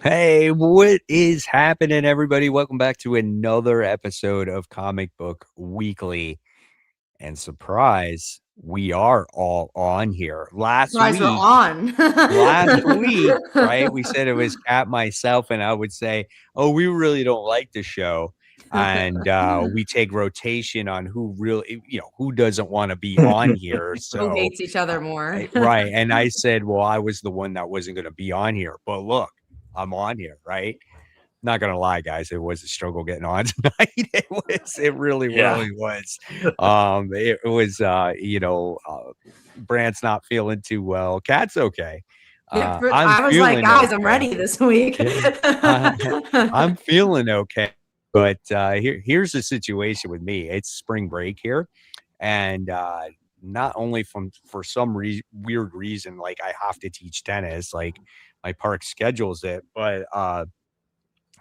Hey, what is happening, everybody? Welcome back to another episode of Comic Book Weekly. And surprise, we are all on here. Surprise, we're on. Last week, right? We said it was Cat, myself, and I would say, "Oh, we really don't like the show." And we take rotation on who really, who doesn't want to be on here. Who So, hates each other more? right. And I said, well, I was the one that wasn't going to be on here. But look, I'm on here, right? Not gonna lie, guys, it was a struggle getting on tonight. It really was. It was Brant's not feeling too well. Cat's okay. Yeah, I'm I was like, feeling guys, I'm okay. ready this week. Yeah. I'm feeling okay. But here's the situation with me. It's spring break here. And not only for some weird reason, like I have to teach tennis, like my park schedules it, but I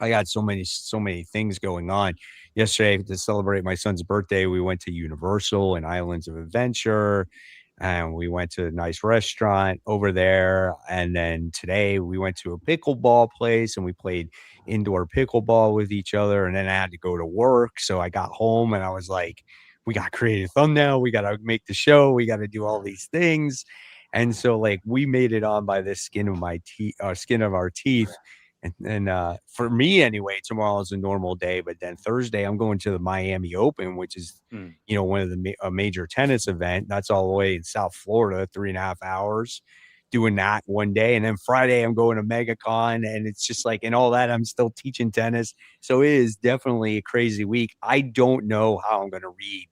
got so many things going on. Yesterday, to celebrate my son's birthday, we went to Universal and Islands of Adventure, and we went to a nice restaurant over there. And then today, we went to a pickleball place and we played indoor pickleball with each other. And then I had to go to work, so I got home and I was like, "We got to create a thumbnail. We got to make the show. We got to do all these things." And so, like, we made it on by the skin of my teeth, skin of our teeth. And for me anyway, tomorrow is a normal day, but then Thursday I'm going to the Miami Open, which is, one of a major tennis event. That's all the way in South Florida, 3.5 hours doing that one day. And then Friday I'm going to MegaCon, and it's just like, and all that, I'm still teaching tennis. So it is definitely a crazy week. I don't know how I'm going to read,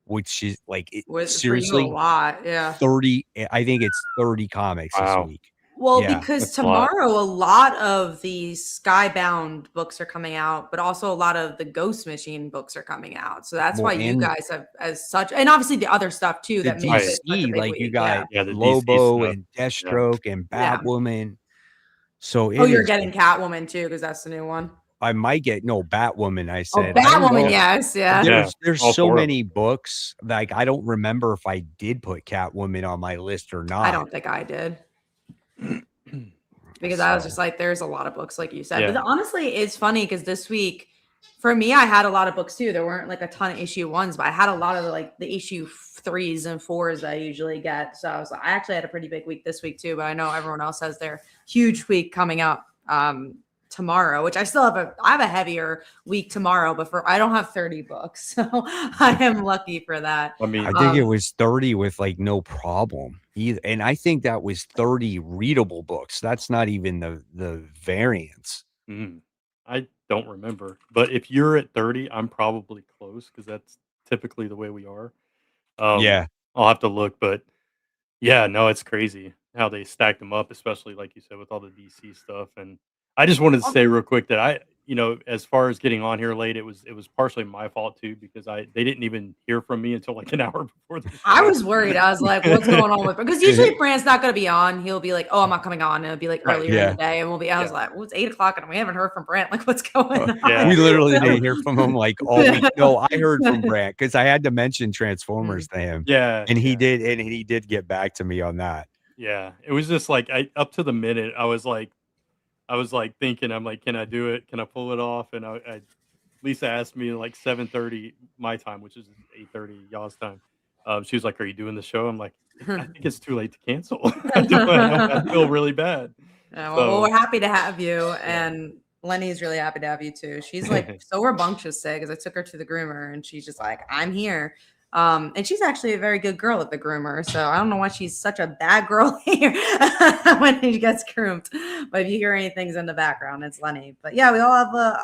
which is like, seriously, a lot. Yeah. 30, I think it's 30 comics this week. Well, yeah, because tomorrow a lot of the Skybound books are coming out, but also a lot of the Ghost Machine books are coming out. So that's why you guys have as such, and obviously the other stuff too that makes it such a big like week. you got Lobo and Deathstroke and Batwoman. So you're getting Catwoman too, because that's the new one. I might get Batwoman. I said Batwoman, yes, yeah. There's so many books. Like I don't remember if I did put Catwoman on my list or not. I don't think I did. Because I was just like, there's a lot of books, like you said. But honestly, it's funny because this week, for me, I had a lot of books too. There weren't like a ton of issue ones, but I had a lot of like the issue 3s and 4s that I usually get. So I actually had a pretty big week this week too. But I know everyone else has their huge week coming up tomorrow, which I still have a heavier week tomorrow, but I don't have 30 books. So I am lucky for that. I mean, I think it was 30 with like no problem either. And I think that was 30 readable books. That's not even the variants. I don't remember, but if you're at 30, I'm probably close because that's typically the way we are. Yeah. I'll have to look, but yeah, no, it's crazy how they stacked them up, especially like you said, with all the DC stuff. And I just wanted to say real quick that as far as getting on here late, it was partially my fault too, because they didn't even hear from me until like an hour before the show. I was worried. I was like, what's going on with, because usually if Brand's not going to be on, he'll be like, oh, I'm not coming on. And it'll be like earlier in the day. And I was like, well, it's 8:00 and we haven't heard from Brand. Like, what's going on? We literally didn't hear from him like all week. No, I heard from Brand because I had to mention Transformers to him. Yeah. And he did get back to me on that. Yeah. It was just like, up to the minute, I was like thinking, I'm like, can I do it? Can I pull it off? And Lisa asked me like 7:30 my time, which is 8:30 y'all's time. She was like, "Are you doing the show?" I'm like, "I think it's too late to cancel." I feel really bad. Well, we're happy to have you, and Lenny's really happy to have you too. She's like so rambunctious today because I took her to the groomer, and she's just like, "I'm here." And she's actually a very good girl at the groomer. So I don't know why she's such a bad girl here when she gets groomed. But if you hear any things in the background, it's Lenny. But yeah, we all have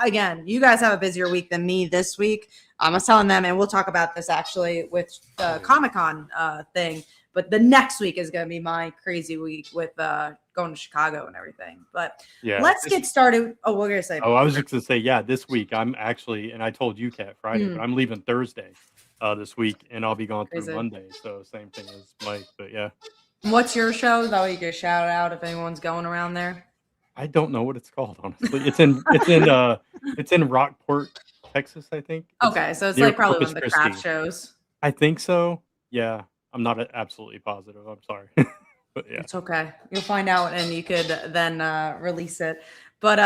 again, you guys have a busier week than me this week. I was telling them, and we'll talk about this actually with the Comic-Con thing. But the next week is going to be my crazy week with going to Chicago and everything. But let's get started. Oh, what were you going to say? Oh, I was just going to say, yeah, this week I'm actually, and I told you, Kat, Friday, but I'm leaving Thursday this week, and I'll be gone through Monday. So same thing as Mike, but yeah. What's your show? That way you can shout out if anyone's going around there. I don't know what it's called, honestly. It's in Rockport, Texas, I think. Okay, so it's like probably one of the craft shows. I think so. Yeah, I'm not absolutely positive. I'm sorry. But yeah. It's okay. You'll find out and you could then release it. But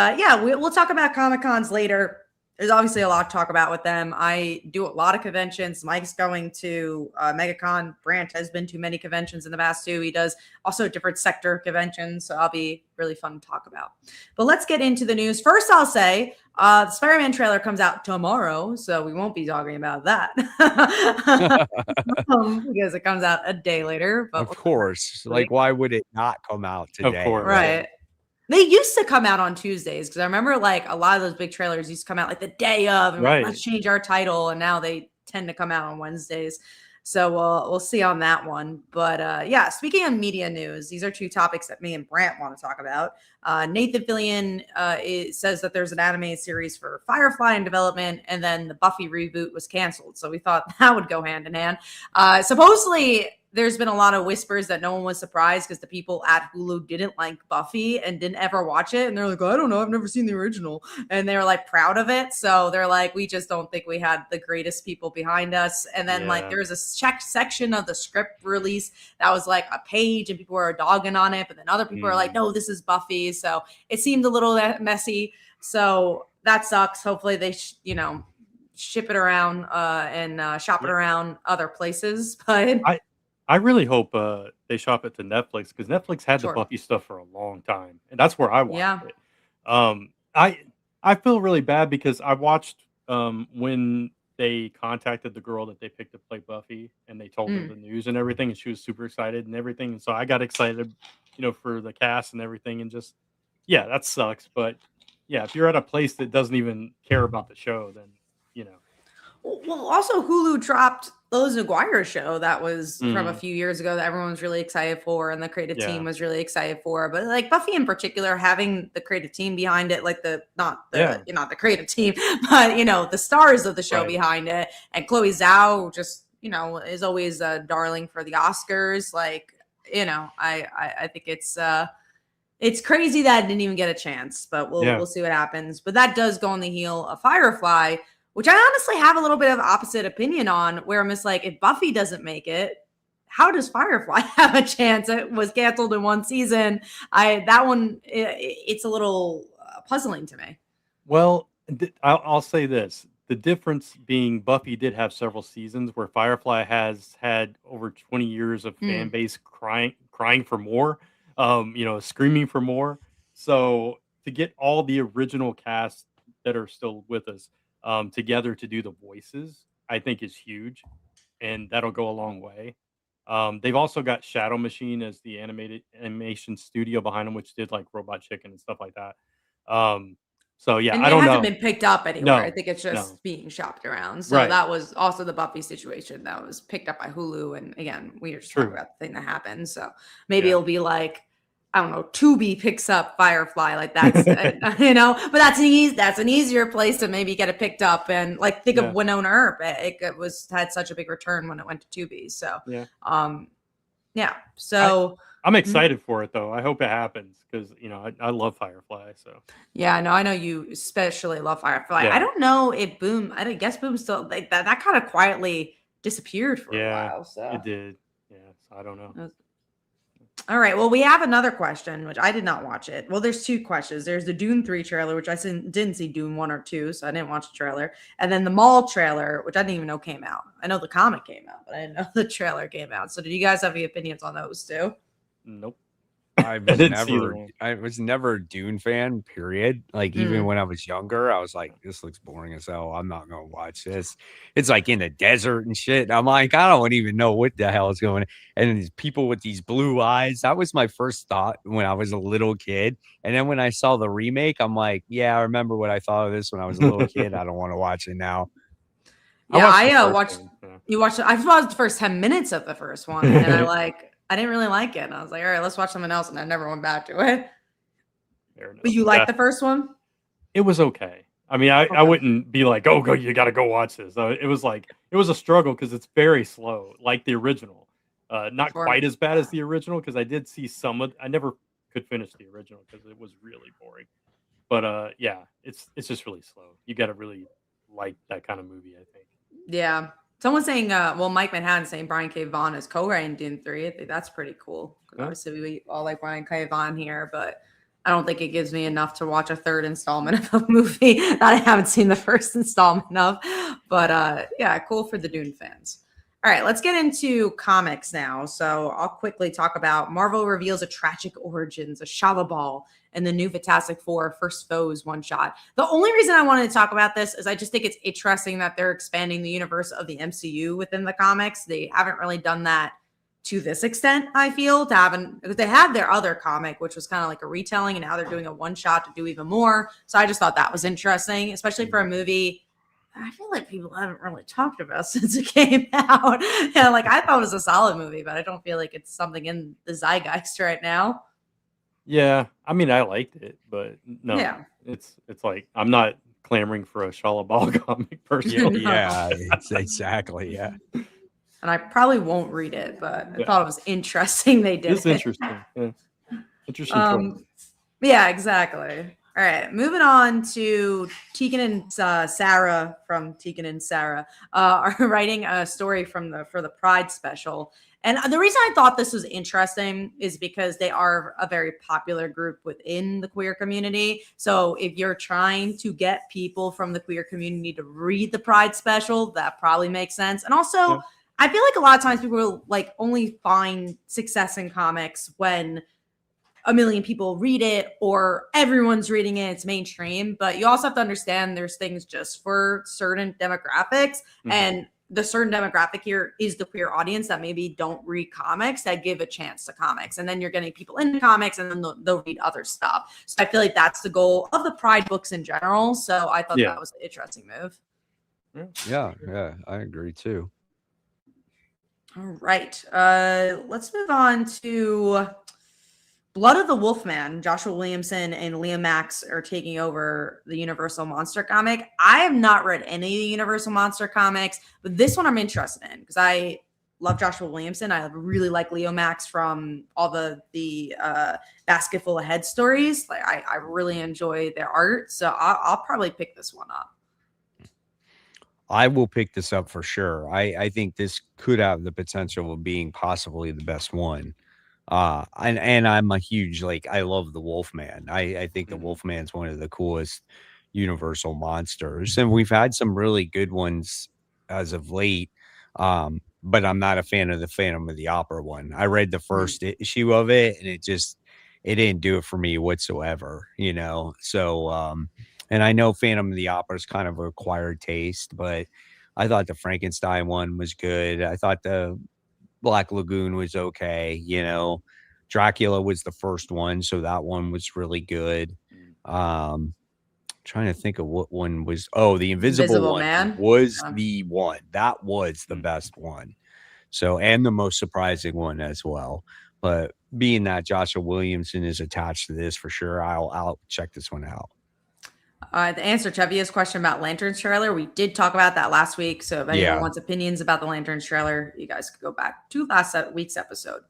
we'll talk about Comic Cons later. There's obviously a lot to talk about with them. I do a lot of conventions. Mike's going to MegaCon. Brant has been to many conventions in the past too. He does also different sector conventions. So I'll be really fun to talk about. But let's get into the news. First, I'll say the Spider-Man trailer comes out tomorrow. So we won't be talking about that because it comes out a day later. But of course. Like, why would it not come out today? Of course. Right. They used to come out on Tuesdays because I remember like a lot of those big trailers used to come out like the day of. And Right. like, let's change our title, and now they tend to come out on Wednesdays. So we'll see on that one. But speaking of media news, these are two topics that me and Brant want to talk about. Nathan Fillion says that there's an animated series for Firefly in development, and then the Buffy reboot was canceled. So we thought that would go hand in hand. Supposedly, there's been a lot of whispers that no one was surprised because the people at Hulu didn't like Buffy and didn't ever watch it. And they're like, I don't know, I've never seen the original. And they were like proud of it. So they're like, we just don't think we had the greatest people behind us. And then like there was a section of the script release that was like a page and people were dogging on it. But then other people are like, no, this is Buffy. So it seemed a little messy. So that sucks. Hopefully they, ship it around and shop it around other places. But I really hope they shop it to Netflix because Netflix had the Buffy stuff for a long time, and that's where I watched it. I feel really bad because I watched when they contacted the girl that they picked to play Buffy, and they told her the news and everything, and she was super excited and everything, and so I got excited, for the cast and everything, and just that sucks. But if you're at a place that doesn't even care about the show, then Well, also Hulu dropped Lois McGuire show that was from a few years ago that everyone was really excited for, and the creative team was really excited for. But like Buffy in particular, having the creative team behind it, like not the creative team, but the stars of the show behind it, and Chloe Zhao just is always a darling for the Oscars. Like I think it's crazy that it didn't even get a chance, but we'll see what happens. But that does go on the heel of Firefly, which I honestly have a little bit of opposite opinion on, where I'm just like, if Buffy doesn't make it, how does Firefly have a chance? It was canceled in one season. It's a little puzzling to me. Well, I'll say this. The difference being Buffy did have several seasons where Firefly has had over 20 years of fan base crying for more, screaming for more. So to get all the original cast that are still with us together to do the voices, I think is huge, and that'll go a long way. They've also got Shadow Machine as the animation studio behind them, which did like Robot Chicken and stuff like that. So yeah, and I don't know. It hasn't been picked up anywhere. No, I think it's just being shopped around. So that was also the Buffy situation that was picked up by Hulu. And again, we were just talking about the thing that happened. So maybe it'll be like, I don't know, Tubi picks up Firefly, like that's but that's an easier place to maybe get it picked up. And like think of Winona Earp, it had such a big return when it went to Tubi. So so I'm excited for it though. I hope it happens because I love Firefly. So I know you especially love Firefly. I don't know if Boom. I guess Boom still that kind of quietly disappeared for a while. So it did. Yeah, so I don't know. All right. Well, we have another question, which I did not watch it. Well, there's two questions. There's the Dune 3 trailer, which I didn't see Dune 1 or 2, so I didn't watch the trailer. And then the Mall trailer, which I didn't even know came out. I know the comic came out, but I didn't know the trailer came out. So did you guys have any opinions on those two? Nope. I was never a Dune fan, period. Like even when I was younger, I was like, this looks boring as hell. I'm not gonna watch this. It's like in the desert and shit. I'm like, I don't even know what the hell is going on. And these people with these blue eyes, that was my first thought when I was a little kid. And then when I saw the remake, I'm like, yeah, I remember what I thought of this when I was a little kid. I don't want to watch it now. Yeah, I watched you watched I watched the first 10 minutes of the first one, and I didn't really like it. And I was like, all right, let's watch something else. And I never went back to it. But you liked the first one? It was okay. I mean, I wouldn't be like, oh, you got to go watch this. It was a struggle because it's very slow, like the original. Not quite as bad as the original because I did see I never could finish the original because it was really boring. But it's just really slow. You got to really like that kind of movie, I think. Yeah. Someone's saying, well, Mike Manhattan saying Brian K. Vaughan is co-writing Dune 3. I think that's pretty cool. Obviously, we all like Brian K. Vaughan here, but I don't think it gives me enough to watch a third installment of a movie that I haven't seen the first installment of. But yeah, cool for the Dune fans. All right, let's get into comics now. So I'll quickly talk about Marvel reveals a tragic origins, a Shalabal, and the new Fantastic Four First Foes one shot. The only reason I wanted to talk about this is I just think it's interesting that they're expanding the universe of the MCU within the comics. They haven't really done that to this extent, I feel, because they had their other comic, which was kind of like a retelling, and now they're doing a one shot to do even more. So I just thought that was interesting, especially for a movie I feel like people haven't really talked about since it came out. Yeah, like I thought it was a solid movie, but I don't feel like it's something in the zeitgeist right now. Yeah, I mean, I liked it, but no, Yeah. it's like I'm not clamoring for a Shalabal comic personally. Yeah, it's exactly. Yeah. And I probably won't read it, but I Yeah. thought it was interesting they did It's it. interesting. Yeah. Interesting choice. Yeah, exactly. All right, moving on to Tegan and Sarah from Tegan and Sarah are writing a story for the Pride special. And the reason I thought this was interesting is because they are a very popular group within the queer community. So if you're trying to get people from the queer community to read the Pride special, that probably makes sense. And also, Yeah. I feel like a lot of times people will like only find success in comics when a million people read it or everyone's reading it, it's mainstream. But you also have to understand there's things just for certain demographics. Mhm. And the certain demographic here is the queer audience that maybe don't read comics, that give a chance to comics. And then you're getting people into comics and then they'll read other stuff. So I feel like that's the goal of the Pride books in general. So I thought that was an interesting move. Yeah, I agree too. All right. Let's move on to Blood of the Wolfman. Joshua Williamson and Liam Max are taking over the Universal Monster comic. I have not read any of the Universal Monster comics, but this one I'm interested in because I love Joshua Williamson. I really like Leo Max from all the Basket Full of Head stories. Like I really enjoy their art, so I'll probably pick this one up. I will pick this up for sure. I think this could have the potential of being possibly the best one. And I'm a huge, like, I love the Wolfman. I think the Wolfman's one of the coolest universal monsters, and we've had some really good ones as of late. But I'm not a fan of the Phantom of the Opera one. I read the first issue of it, and it didn't do it for me whatsoever, you know. So and I know Phantom of the Opera is kind of an acquired taste, but I thought the Frankenstein one was good. I thought the Black Lagoon was okay, you know. Dracula was the first one, so that one was really good. Trying to think of what one was. Oh, the Invisible one Man was the one. That was the best one. So, and the most surprising one as well. But being that Joshua Williamson is attached to this for sure, I'll check this one out. The answer to Chevia's question about Lanterns trailer, we did talk about that last week. So if anyone wants opinions about the Lanterns trailer, you guys could go back to last week's episode.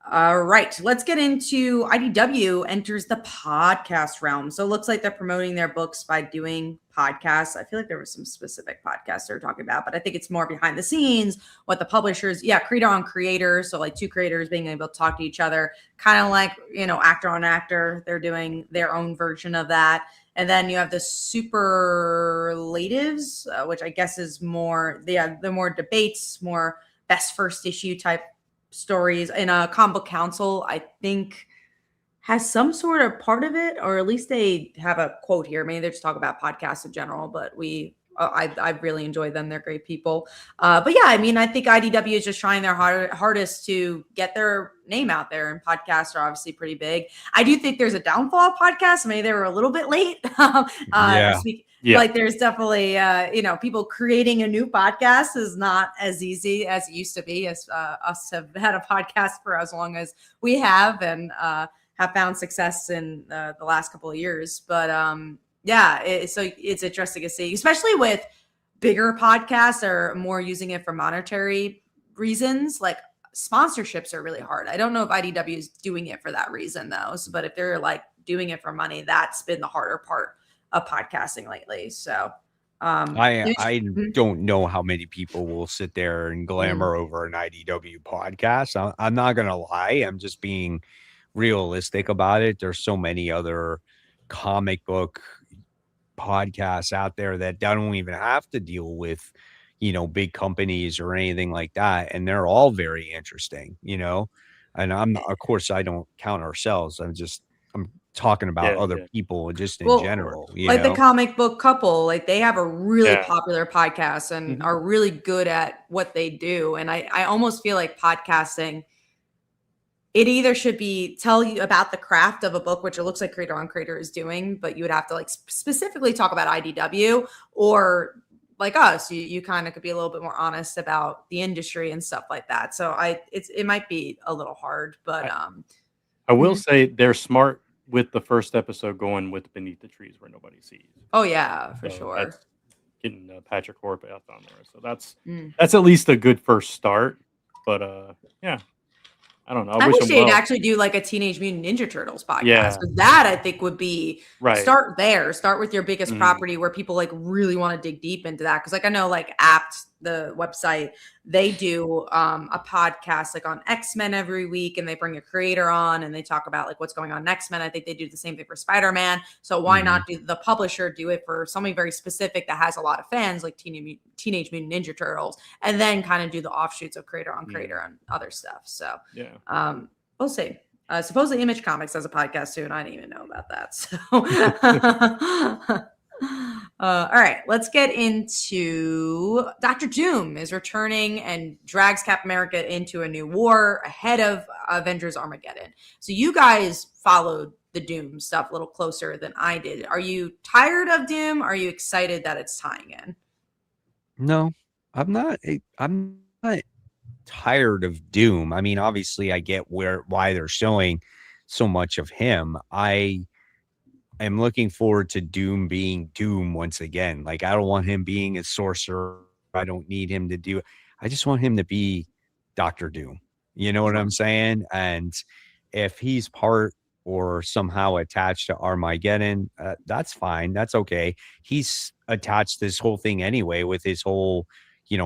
All right, let's get into IDW enters the podcast realm. So it looks like they're promoting their books by doing podcasts. I feel like there were some specific podcasts they're talking about, but I think it's more behind the scenes, what the publishers, creator on creator. So like two creators being able to talk to each other, kind of like, actor on actor. They're doing their own version of that. And then you have the superlatives, which I guess is more, the more debates, more best first issue type stories. And Comic Book Council, I think, has some sort of part of it, or at least they have a quote here. Maybe they just talk about podcasts in general, but I really enjoy them. They're great people. But yeah, I mean, I think IDW is just trying their hardest to get their name out there, and podcasts are obviously pretty big. I do think there's a downfall of podcasts. Maybe they were a little bit late. Like there's definitely, people creating a new podcast is not as easy as it used to be. As us have had a podcast for as long as we have, and have found success in the last couple of years. But so it's interesting to see, especially with bigger podcasts or more using it for monetary reasons. Like sponsorships are really hard. I don't know if IDW is doing it for that reason though. But if they're like doing it for money, that's been the harder part of podcasting lately. So I don't know how many people will sit there and glamour over an IDW podcast. I'm not gonna lie. I'm just being realistic about it. There's so many other comic book podcasts out there that don't even have to deal with, big companies or anything like that, and they're all very interesting. And of course, I don't count ourselves. I'm talking about other people just in general. Like the comic book couple, like they have a really popular podcast and are really good at what they do. And I almost feel like podcasting, it either should be tell you about the craft of a book, which it looks like Creator on Creator is doing, but you would have to like specifically talk about IDW, or like us, you kind of could be a little bit more honest about the industry and stuff like that. So it might be a little hard, but I will say they're smart with the first episode going with Beneath the Trees Where Nobody Sees. Oh yeah, for sure. That's getting Patrick Horvath on there, so that's at least a good first start. But yeah. I don't know. I wish they'd actually do like a Teenage Mutant Ninja Turtles podcast. Yeah. That I think would be start there. Start with your biggest property where people like really want to dig deep into that. Cause like I know like Apt, the website, they do a podcast like on X-Men every week, and they bring a creator on and they talk about like what's going on in X-Men. I think they do the same thing for Spider-Man. So why not do the publisher do it for something very specific that has a lot of fans like Teenage Mutant Ninja Turtles, and then kind of do the offshoots of creator on creator and other stuff. So we'll see. Supposedly Image Comics has a podcast too, and I didn't even know about that. So all right, let's get into Dr. Doom is returning and drags Captain America into a new war ahead of Avengers Armageddon. So you guys followed the Doom stuff a little closer than I did. Are you tired of Doom? Are you excited that it's tying in? No, I'm not tired of Doom. I mean, obviously I get why they're showing so much of him. I am looking forward to Doom being Doom once again. Like, I don't want him being a sorcerer. I don't need him to do. I just want him to be Dr. Doom. You know what I'm saying? And if he's part or somehow attached to Armageddon, that's fine. That's okay. He's attached this whole thing anyway with his whole,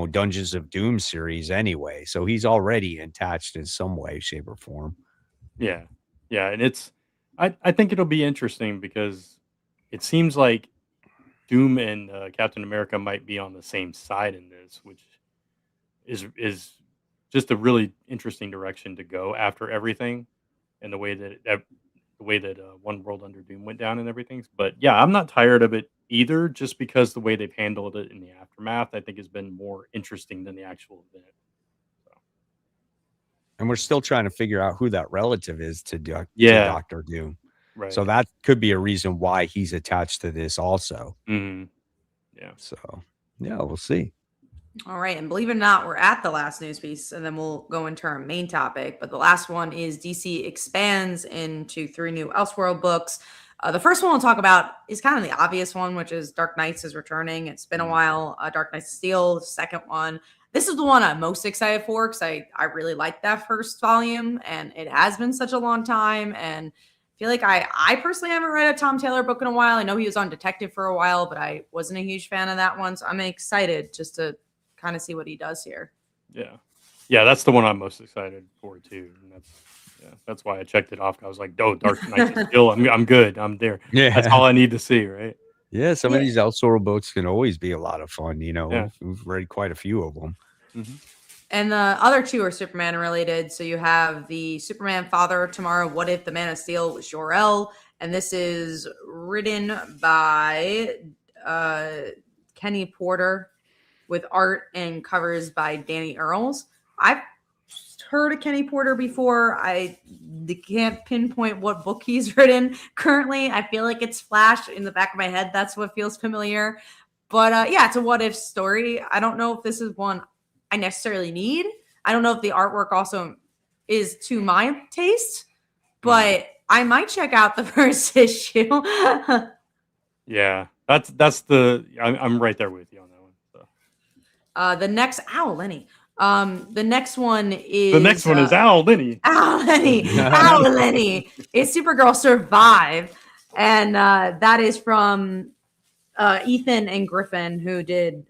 Dungeons of Doom series anyway. So he's already attached in some way, shape, or form. Yeah. Yeah. And I think it'll be interesting because it seems like Doom and Captain America might be on the same side in this, which is just a really interesting direction to go after everything, and the way that One World Under Doom went down and everything. But yeah, I'm not tired of it either, just because the way they've handled it in the aftermath, I think, has been more interesting than the actual event. And we're still trying to figure out who that relative is to Dr. Doom. Right. So that could be a reason why he's attached to this also. Mm-hmm. Yeah. So, yeah, we'll see. All right. And believe it or not, we're at the last news piece, and then we'll go into our main topic. But the last one is DC expands into 3 new Elseworld books. The first one we'll talk about is kind of the obvious one, which is Dark Knights is returning. It's been a while. Dark Knights of Steel, the second one. This is the one I'm most excited for because I really liked that first volume, and it has been such a long time. And I feel like I personally haven't read a Tom Taylor book in a while. I know he was on Detective for a while, but I wasn't a huge fan of that one. So I'm excited just to kind of see what he does here. Yeah. Yeah, that's the one I'm most excited for too. And that's why I checked it off. I was like, "Oh, Dark Knight is still. I'm good. I'm there. Yeah, that's all I need to see." Right. Yeah, some of these Elseworld books can always be a lot of fun. We've read quite a few of them. Mm-hmm. And the other 2 are Superman related. So you have the Superman Father Tomorrow, What If the Man of Steel was Jor-El? And this is written by Kenny Porter with art and covers by Danny Earls. I've heard of Kenny Porter before. I can't pinpoint what book he's written currently. I feel like it's Flash in the back of my head. That's what feels familiar. But yeah, it's a what if story. I don't know if this is one I necessarily need. I don't know if the artwork also is to my taste, but I might check out the first issue. Yeah, that's I'm right there with you on that one. So. The next Lenny. The next one is Al Lenny. Al Lenny. It's Supergirl Survive, and that is from Ethan and Griffin, who did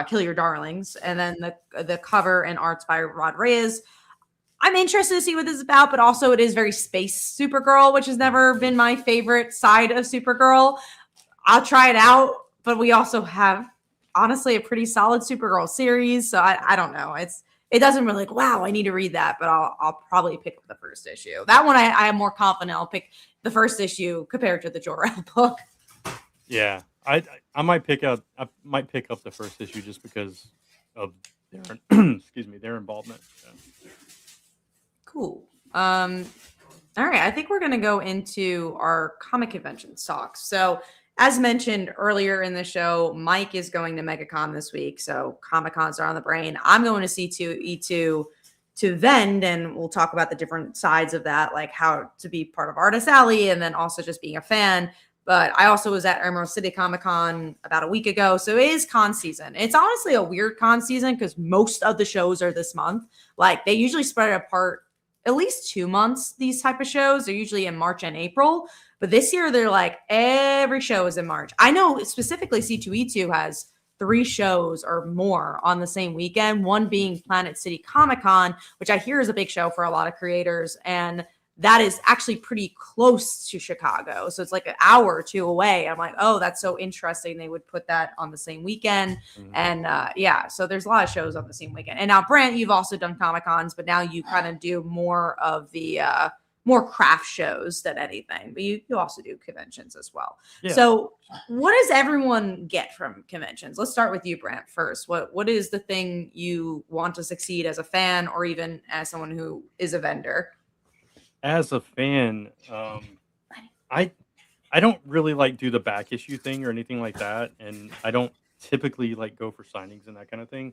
Kill Your Darlings, and then the cover and arts by Rod Reyes. I'm interested to see what this is about, but also it is very space Supergirl, which has never been my favorite side of Supergirl. I'll try it out, but we also have honestly a pretty solid Supergirl series, so I don't know. It doesn't really like, wow, I need to read that, but I'll probably pick up the first issue. That one I am more confident I'll pick the first issue compared to the Jor-El book. Yeah, I might pick up the first issue just because of their excuse me, their involvement. Yeah. Cool. All right, I think we're going to go into our comic convention talks. So, as mentioned earlier in the show, Mike is going to MegaCon this week, so Comic Cons are on the brain. I'm going to C2E2 to vend, and we'll talk about the different sides of that, like how to be part of Artist Alley, and then also just being a fan. But I also was at Emerald City Comic Con about a week ago, so it is con season. It's honestly a weird con season because most of the shows are this month. Like they usually spread it apart at least 2 months, these type of shows. They're usually in March and April. But this year, they're like, every show is in March. I know specifically C2E2 has 3 shows or more on the same weekend, one being Planet City Comic Con, which I hear is a big show for a lot of creators. And that is actually pretty close to Chicago. So it's like an hour or 2 away. I'm like, oh, that's so interesting. They would put that on the same weekend. Mm-hmm. And yeah, so there's a lot of shows on the same weekend. And now, Brant, you've also done Comic Cons, but now you kind of do more of the more craft shows than anything. But you also do conventions as well. Yeah. So what does everyone get from conventions? Let's start with you, Brant, first. What is the thing you want to succeed as a fan or even as someone who is a vendor? As a fan, I don't really like do the back issue thing or anything like that, and I don't typically like go for signings and that kind of thing.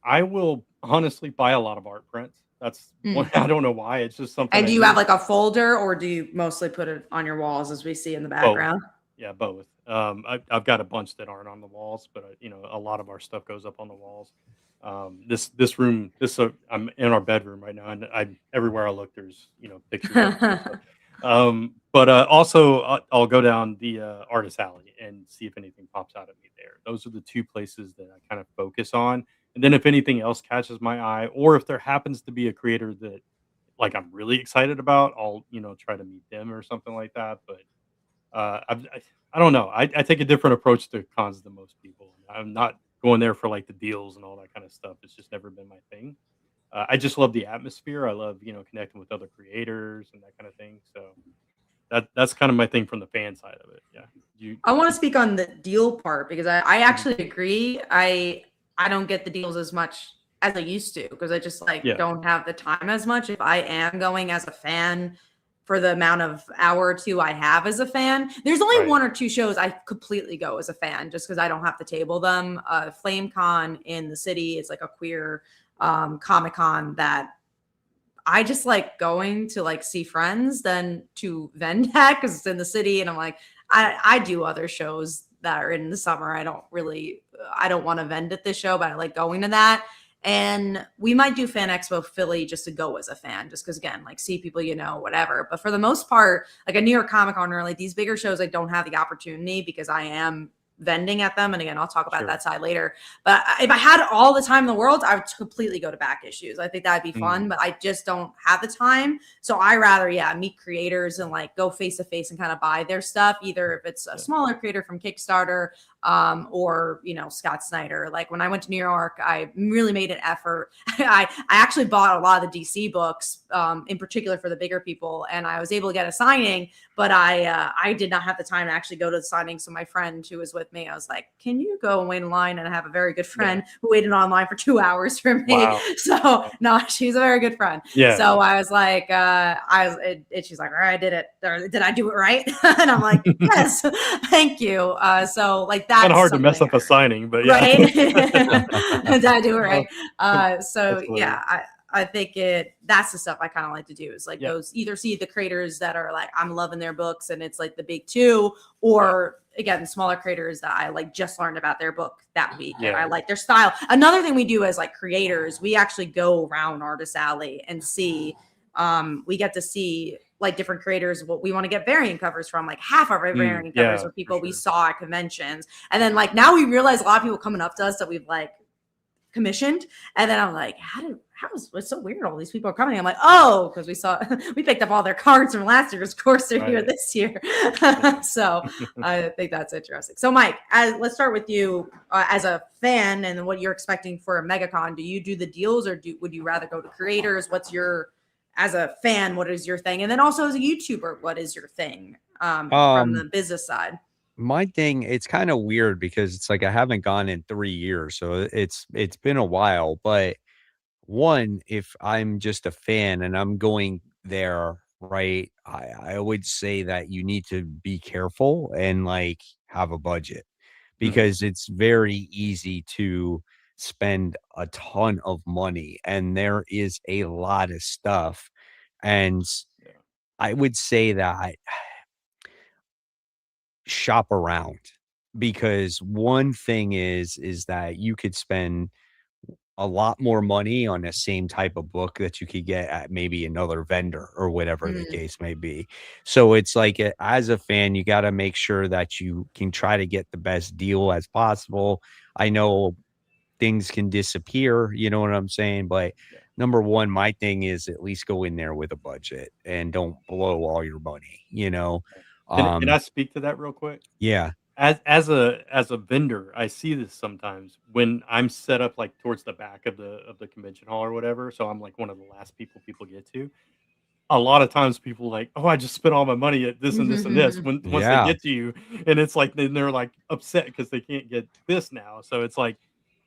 I will honestly buy a lot of art prints. That's one. I don't know why. It's just something. And do you have like a folder, or do you mostly put it on your walls, as we see in the background? Both. Yeah, both. I've got a bunch that aren't on the walls, but a lot of our stuff goes up on the walls. This room, I'm in our bedroom right now, and everywhere I look, there's pictures. But also I'll go down the Artist Alley and see if anything pops out at me there. Those are the 2 places that I kind of focus on. And then if anything else catches my eye, or if there happens to be a creator that like I'm really excited about, I'll try to meet them or something like that. But I don't know. I take a different approach to cons than most people. I'm not going there for like the deals and all that kind of stuff. It's just never been my thing. I just love the atmosphere. I love connecting with other creators and that kind of thing. So that's kind of my thing from the fan side of it. Yeah. I want to speak on the deal part because I actually agree. I don't get the deals as much as I used to because I just don't have the time as much. If I am going as a fan for the amount of hour or 2 I have as a fan, there's only 1 or 2 shows I completely go as a fan just because I don't have to table them. FlameCon in the city is like a queer Comic-Con that I just like going to like see friends than to vend at because it's in the city. And I'm like, I do other shows that are in the summer. I don't want to vend at this show, but I like going to that. And we might do Fan Expo Philly just to go as a fan, just because, again, like see people, whatever. But for the most part, like a New York Comic Con or like these bigger shows, I don't have the opportunity because I am vending at them. And again, I'll talk about that side later. But if I had all the time in the world, I would completely go to back issues. I think that'd be fun, but I just don't have the time. So I rather, meet creators and like go face to face and kind of buy their stuff, either if it's a smaller creator from Kickstarter or, Scott Snyder. Like when I went to New York, I really made an effort. I actually bought a lot of the DC books, in particular for the bigger people. And I was able to get a signing, but I did not have the time to actually go to the signing. So my friend who was with me, I was like, can you go and wait in line? And I have a very good friend who waited online for 2 hours for me. Wow. So no, she's a very good friend. Yeah. So I was like, she's like, all right, I did it. Did I do it right? And I'm like, yes, thank you. So like that's kind of hard to mess up a signing, but right? Did I do it right? So yeah, I think that's the stuff I kind of like to do is like those either see the creators that are like, I'm loving their books and it's like the big 2, or again, smaller creators that I like just learned about their book that week. And I like their style. Another thing we do as like creators, we actually go around Artist Alley and see, we get to see like different creators what we want to get variant covers from. Like half of our variant covers are people we saw at conventions. And then like now we realize a lot of people coming up to us that we've like commissioned. And then I'm like, it's so weird. All these people are coming. I'm like, oh, because we picked up all their cards from last year's course. They're here this year. So I think that's interesting. So Mike, let's start with you as a fan and what you're expecting for a MegaCon. Do you do the deals or would you rather go to creators? As a fan, what is your thing? And then also as a YouTuber, what is your thing from the business side? My thing, it's kind of weird because it's like I haven't gone in 3 years, so it's been a while. But one, if I'm just a fan and I'm going there, right, I would say that you need to be careful and like have a budget because it's very easy to spend a ton of money and there is a lot of stuff. And I would say that shop around because one thing is that you could spend a lot more money on the same type of book that you could get at maybe another vendor or whatever the case may be. So it's like as a fan, you got to make sure that you can try to get the best deal as possible. I know things can disappear, you know what I'm saying? But number one, my thing is at least go in there with a budget and don't blow all your money, you know? Can I speak to that real quick? Yeah. As a vendor, I see this sometimes when I'm set up like towards the back of the convention hall or whatever. So I'm like one of the last people get to. A lot of times people like, oh, I just spent all my money at this and this and this. Once they get to you, and it's like then they're like upset because they can't get this now. So it's like,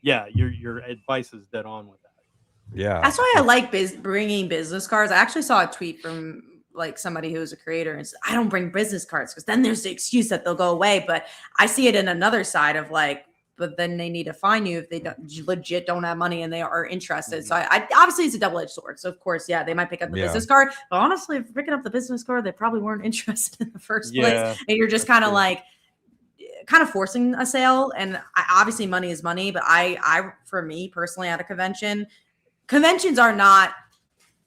yeah, your advice is dead on with that. Yeah, that's why I like bringing business cards. I actually saw a tweet from like somebody who's a creator and said, I don't bring business cards because then there's the excuse that they'll go away. But I see it in another side of like, but then they need to fine you if they legit don't have money and they are interested. So I obviously it's a double-edged sword. So of course, they might pick up the business card, but honestly, if you're picking up the business card, they probably weren't interested in the first place. And you're just kind of like, kind of forcing a sale. And obviously money is money, but I, for me personally at a conventions are not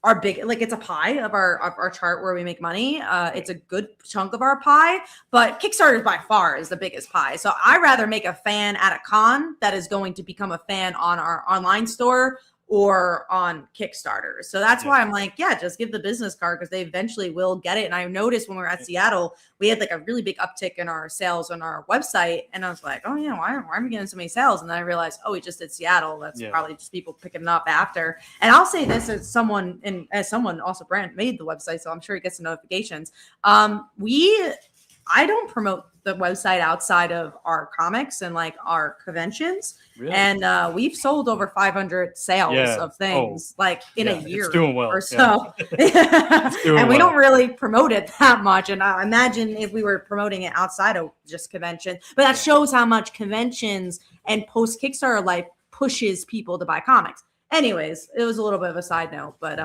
our big, like it's a pie of our chart where we make money. It's a good chunk of our pie, but Kickstarter by far is the biggest pie. So I rather make a fan at a con that is going to become a fan on our online store or on Kickstarter. So that's why I'm like, just give the business card because they eventually will get it. And I noticed when we were at Seattle, we had like a really big uptick in our sales on our website. And I was like, oh yeah, why are we getting so many sales? And then I realized, oh, we just did Seattle. That's probably just people picking it up after. And I'll say this as someone also Brent made the website, so I'm sure he gets the notifications. I don't promote the website outside of our comics and like our conventions. Really? And we've sold over 500 sales of things like in a year or so. And we don't really promote it that much. And I imagine if we were promoting it outside of just convention, but that shows how much conventions and post Kickstarter life pushes people to buy comics. Anyways, it was a little bit of a side note, but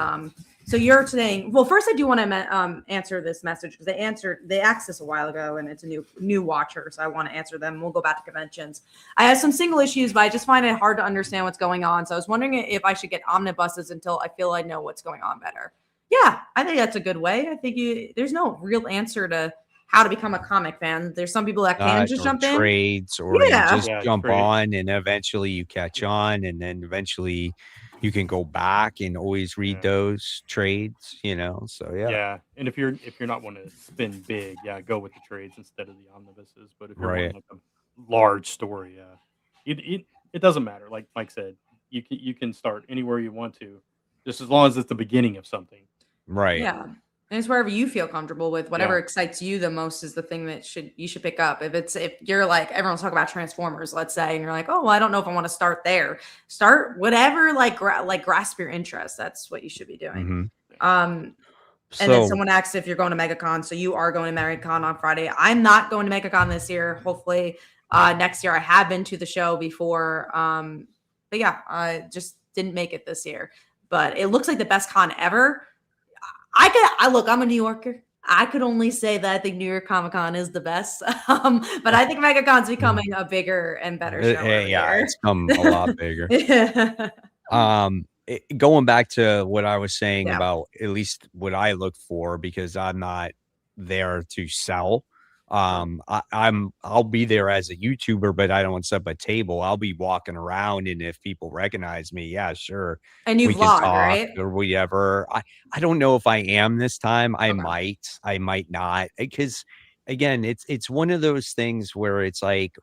so you're saying, well, first I do want to answer this message because they asked this a while ago and it's a new watcher. So I want to answer them. We'll go back to conventions. I have some single issues, but I just find it hard to understand what's going on. So I was wondering if I should get omnibuses until I feel I know what's going on better. Yeah, I think that's a good way. I think there's no real answer to how to become a comic fan. There's some people that can just jump in. Trades or you just jump on and eventually you catch on and then eventually you can go back and always read those trades, you know. So yeah. And if you're not wanting to spin big, go with the trades instead of the omnibuses. But if you're wanting like a large story, it doesn't matter. Like Mike said, you can start anywhere you want to, just as long as it's the beginning of something. Right. Yeah. And it's wherever you feel comfortable with. Whatever excites you the most is the thing that you should pick up. If you're like, everyone's talking about Transformers, let's say, and you're like, oh, well, I don't know if I want to start there. Start whatever, like grasp your interest. That's what you should be doing. And then someone asked if you're going to MegaCon. So you are going to MegaCon on Friday. I'm not going to MegaCon this year. Hopefully next year. I have been to the show before. But yeah, I just didn't make it this year. But it looks like the best con ever. Look, I'm a New Yorker. I could only say that I think New York Comic Con is the best. But I think MegaCon's becoming a bigger and better show. It's come a lot bigger. going back to what I was saying Yeah. about at least what I look for, because I'm not there to sell. I'll be there as a YouTuber, but I don't set up a table. I'll be walking around, and if people recognize me, yeah, sure, And you we can vlog, talk right? or whatever. I don't know if I am this time. Okay. I might not, because again, it's one of those things where it's like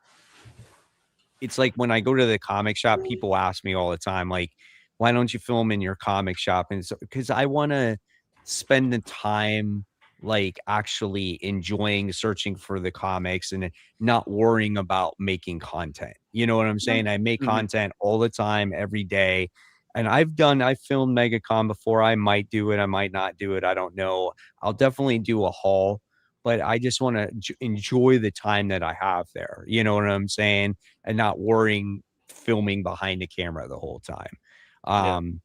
when I go to the comic shop, people ask me all the time, like, why don't you film in your comic shop? And so, because I want to spend the time like actually enjoying searching for the comics and not worrying about making content. You know what I'm saying? I make Mhm. content all the time, every day. And I've filmed MegaCon before. I might do it, I might not do it. I don't know. I'll definitely do a haul, but I just want to enjoy the time that I have there. You know what I'm saying? And not worrying filming behind the camera the whole time. Yeah. Um,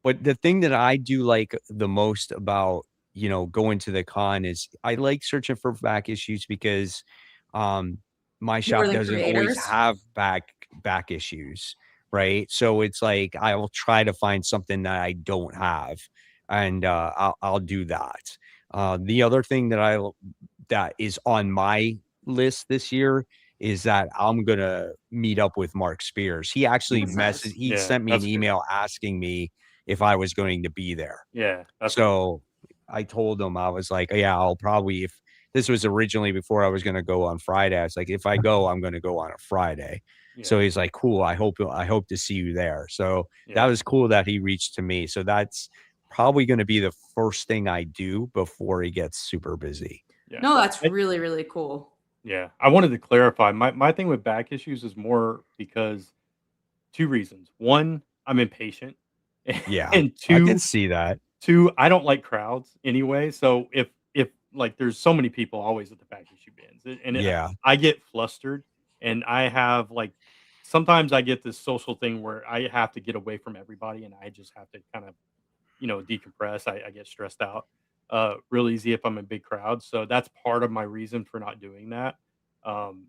but the thing that I do like the most about, going to the con is I like searching for back issues because my More shop than doesn't always creators. have back issues, right? So it's like I will try to find something that I don't have, and I'll do that. The other thing that is on my list this year is that I'm gonna meet up with Mark Spears. That's nice. He Yeah. sent me an That's good. email asking me if I was going to be there. Yeah. That's cool. So I told him, I was like, yeah, I'll probably, if this was originally before I was gonna go on Friday, I was like, if I go, I'm gonna go on a Friday. So Yeah. he's like, cool. I hope to see you there. So that Yeah. was cool that he reached to me. So that's probably gonna be the first thing I do before he gets super busy. Yeah. No, that's I, really, really cool. yeah. I wanted to clarify. My thing with back issues is more because two reasons. One, I'm impatient. Yeah, And I can two, see that. I don't like crowds anyway. So if like there's so many people always at the back issue bins, Yeah. I get flustered, and I have like sometimes I get this social thing where I have to get away from everybody, and I just have to kind of decompress. I get stressed out real easy if I'm in big crowds. So that's part of my reason for not doing that.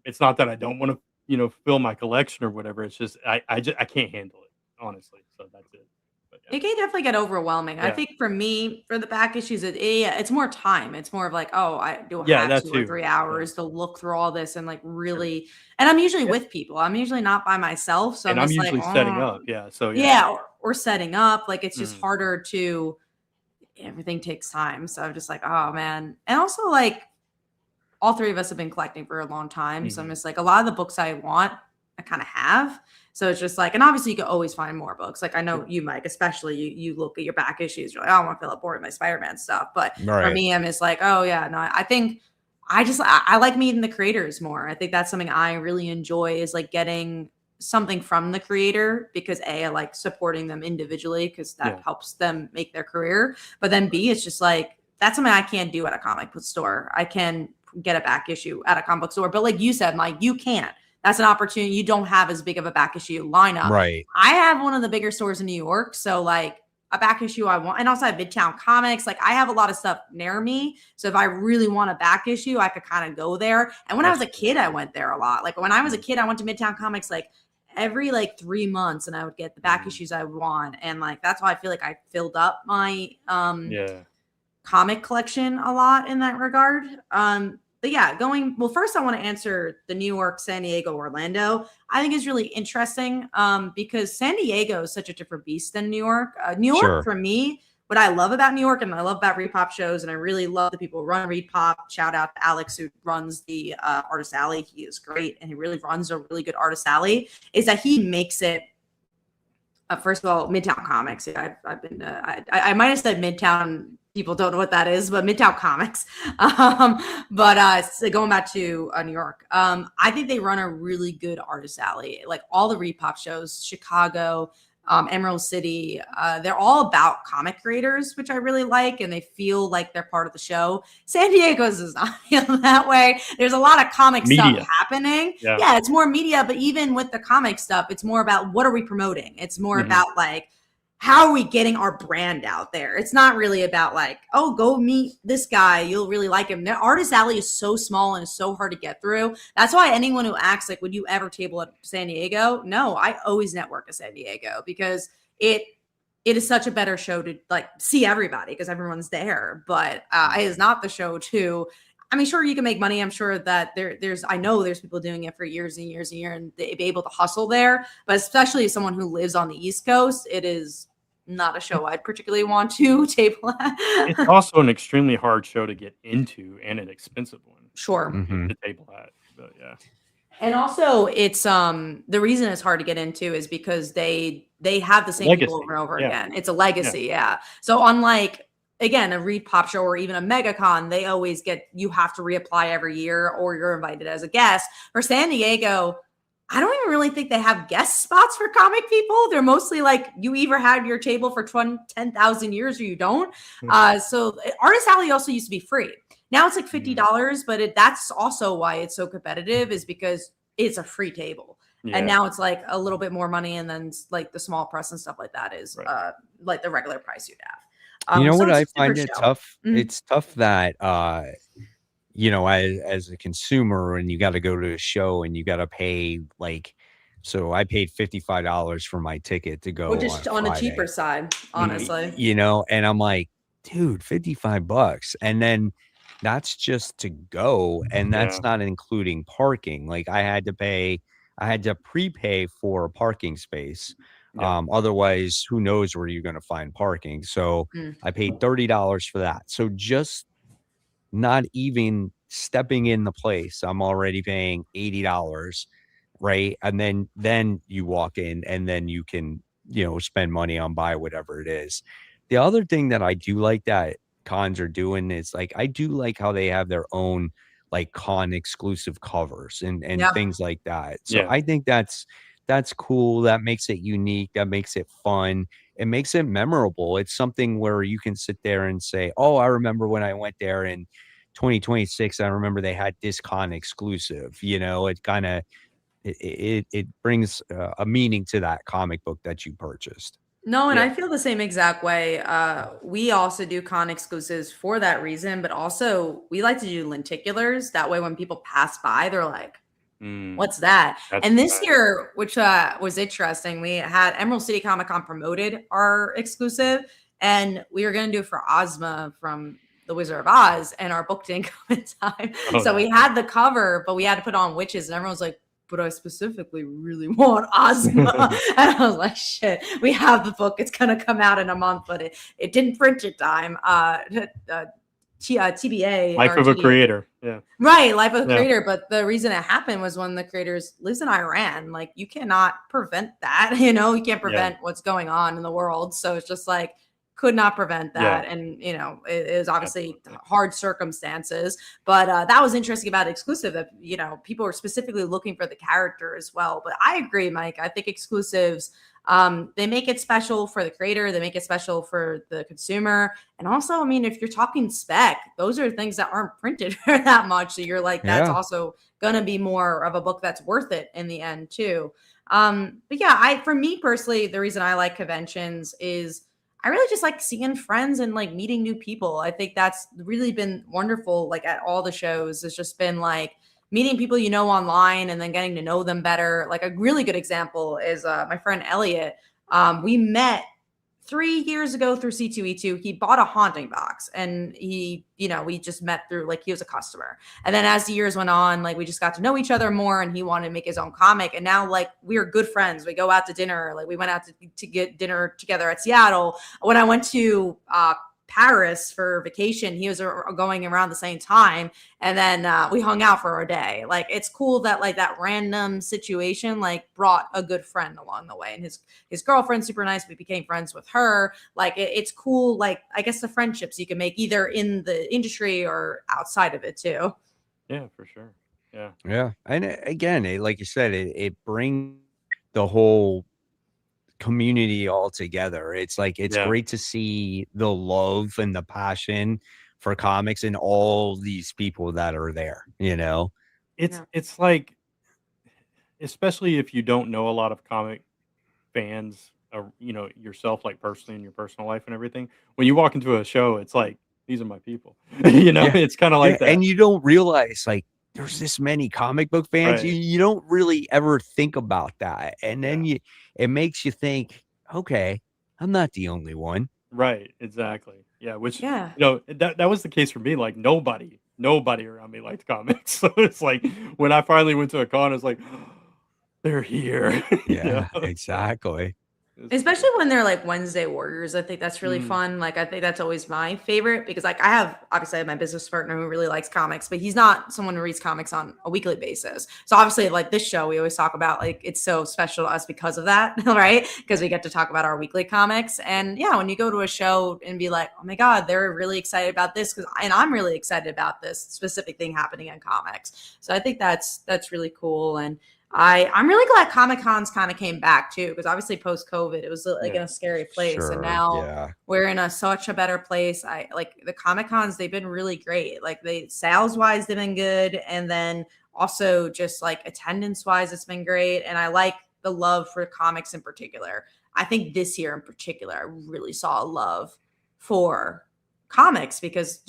It's not that I don't want to fill my collection or whatever. It's just I can't handle it honestly. So that's it. But It can definitely get overwhelming. I yeah, think for me, for the back issues, yeah, it's more time. It's more of like, oh, I do yeah, have that 2 or 3 too. Yeah, hours to look through all this and like sure. really. And I'm usually Yeah, with people. I'm usually not by myself, so I'm and I'm just like, usually setting oh, up. Yeah, so yeah. yeah, or setting up. Like it's just Mhm, harder to. Everything takes time, so I'm just like, oh man. And also like all 3 of us have been collecting for a long time. So I'm mhm. just like a lot of the books I want, I kind of have. So it's just like, and obviously you can always find more books. Like I know Sure. you, Mike, especially you look at your back issues, you're like, oh, I want to fill up board with my Spider-Man stuff. But for Right. me, I'm just like, oh yeah, no, I think I like meeting the creators more. I think that's something I really enjoy is like getting something from the creator because I like supporting them individually because that Yeah. helps them make their career. But then B, it's just like that's something I can't do at a comic book store. I can get a back issue at a comic book store. But like you said, Mike, you can't. That's an opportunity. You don't have as big of a back issue lineup. Right. I have one of the bigger stores in New York. So like a back issue I want, and also I have Midtown Comics. Like I have a lot of stuff near me. So if I really want a back issue, I could kind of go there. And when I That's was a cool. kid, I went there a lot. Like when I was a Mhm, kid, I went to Midtown Comics like every like 3 months and I would get the back mhm. issues I would want. And like that's why I feel like I filled up my Yeah. comic collection a lot in that regard. But yeah, well, first I want to answer the New York, San Diego, Orlando. I think is really interesting because San Diego is such a different beast than New York. New York, Sure. for me, what I love about New York and I love about Repop shows, and I really love the people who run Repop. Shout out to Alex who runs the Artist Alley. He is great and he really runs a really good Artist Alley. Is that he makes it first of all, Midtown Comics. Yeah, I've been. I might have said Midtown. People don't know what that is, but Midtown Comics. So going back to New York, I think they run a really good artist alley. Like all the Repop shows, Chicago, Emerald City, they're all about comic creators, which I really like, and they feel like they're part of the show. San Diego's does not feel that way. There's a lot of comic stuff Media. happening. Yeah. Yeah, it's more media, but even with the comic stuff, it's more about what are we promoting? It's more Mhm. about like how are we getting our brand out there? It's not really about like, oh, go meet this guy. You'll really like him. Their artist alley is so small and it's so hard to get through. That's why anyone who acts like, would you ever table at San Diego? No, I always network at San Diego because it is such a better show to like see everybody because everyone's there, but it is not the show to, I mean, sure, you can make money. I'm sure that I know there's people doing it for years and years and years and they'd be able to hustle there. But especially as someone who lives on the East Coast, it is not a show I'd particularly want to table at. It's also an extremely hard show to get into and an expensive one. Sure. To table at. But yeah. And also it's the reason it's hard to get into is because they have the same people over and over again. It's a legacy, yeah. So unlike again, a Reed Pop show or even a MegaCon, they always you have to reapply every year or you're invited as a guest. For San Diego, I don't even really think they have guest spots for comic people. They're mostly like you either had your table for 10,000 years or you don't. So Artist Alley also used to be free. Now it's like $50, but that's also why it's so competitive is because it's a free table. Yeah. And now it's like a little bit more money. And then like the small press and stuff like that is like the regular price you'd have. You know what I find it tough? It's tough that, you know, as a consumer and you got to go to a show and you got to pay like, so I paid $55 for my ticket to go. Which is on a cheaper side, honestly. You know, and I'm like, dude, $55. And then that's just to go. And that's not including parking. Like I had to prepay for a parking space. Otherwise, who knows where you're going to find parking. So I paid $30 for that. So just not even stepping in the place, I'm already paying $80, right? And then you walk in and then you can, you know, spend money on buy whatever it is. The other thing that I do like that cons are doing is like, I do like how they have their own like con exclusive covers and things like that. So I think that's cool. That makes it unique. That makes it fun. It makes it memorable. It's something where you can sit there and say, oh, I remember when I went there in 2026, I remember they had this con exclusive, you know, it kind of, it brings a meaning to that comic book that you purchased. No, and I feel the same exact way. We also do con exclusives for that reason, but also we like to do lenticulars. That way when people pass by, they're like, what's that? And this year, which was interesting, we had Emerald City Comic Con promoted our exclusive, and we were going to do it for Ozma from The Wizard of Oz, and our book didn't come in time. So we had the cover, but we had to put on witches, and everyone's like, but I specifically really want Ozma. And I was like, shit, we have the book. It's going to come out in a month, but it didn't print in time. TBA. Life of a creator. Yeah. Right. Life of a creator. But the reason it happened was when the creators lives in Iran. Like you cannot prevent that. You know, you can't prevent what's going on in the world. So it's just like, could not prevent that. And, you know, it was obviously hard circumstances, but that was interesting about exclusive that, you know, people were specifically looking for the character as well. But I agree, Mike. I think exclusives, they make it special for the creator. They make it special for the consumer. And also, I mean, if you're talking spec, those are things that aren't printed that much. So you're like, that's also going to be more of a book that's worth it in the end too. But yeah, for me personally, the reason I like conventions is I really just like seeing friends and like meeting new people. I think that's really been wonderful. Like at all the shows, it's just been like meeting people you know online and then getting to know them better. Like a really good example is my friend Elliot. We met 3 years ago through C2E2. He bought a Haunting box and he, you know, we just met through like he was a customer. And then as the years went on, like we just got to know each other more and he wanted to make his own comic. And now like we're good friends. We go out to dinner. Like we went out to get dinner together at Seattle. When I went to Paris for vacation, he was going around the same time, and then we hung out for a day. Like it's cool that like that random situation like brought a good friend along the way, and his girlfriend's super nice. We became friends with her. Like it's cool. Like I guess the friendships you can make either in the industry or outside of it too. Yeah, for sure. Yeah, and again, like you said, it brings the whole community all together. It's like it's great to see the love and the passion for comics and all these people that are there, you know. It's like, especially if you don't know a lot of comic fans, or you know yourself like personally in your personal life and everything, when you walk into a show, it's like these are my people. You know, it's kind of like that, and you don't realize like there's this many comic book fans. You don't really ever think about that, and then it makes you think, okay, I'm not the only one. Right, exactly. Yeah, which, Yeah. that was the case for me, like, nobody around me liked comics, so it's like, when I finally went to a con, it's like, "They're here," Yeah, so exactly. it's Especially when they're like Wednesday Warriors. I think that's really Mm, fun. Like, I think that's always my favorite because, like, I have obviously I have my business partner who really likes comics, but he's not someone who reads comics on a weekly basis. So, obviously, like this show, we always talk about like it's so special to us because of that, right? Because we get to talk about our weekly comics. And yeah, when you go to a show and be like, oh my God, they're really excited about this and I'm really excited about this specific thing happening in comics. So, I think that's really cool. And I'm really glad Comic Cons kind of came back too, because obviously post COVID, it was like yeah. in a scary place, and Sure. now Yeah. we're in such a better place. I like the Comic Cons; they've been really great. Like they sales wise, they've been good, and then also just like attendance wise, it's been great. And I like the love for comics in particular. I think this year in particular, I really saw a love for comics because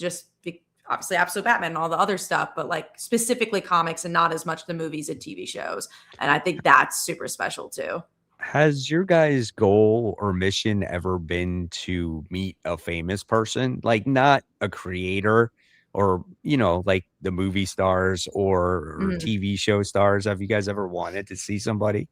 obviously Absolute Batman and all the other stuff, but like specifically comics and not as much the movies and TV shows. And I think that's super special too. Has your guys' goal or mission ever been to meet a famous person? Like not a creator or, like the movie stars or Mhm. TV show stars. Have you guys ever wanted to see somebody?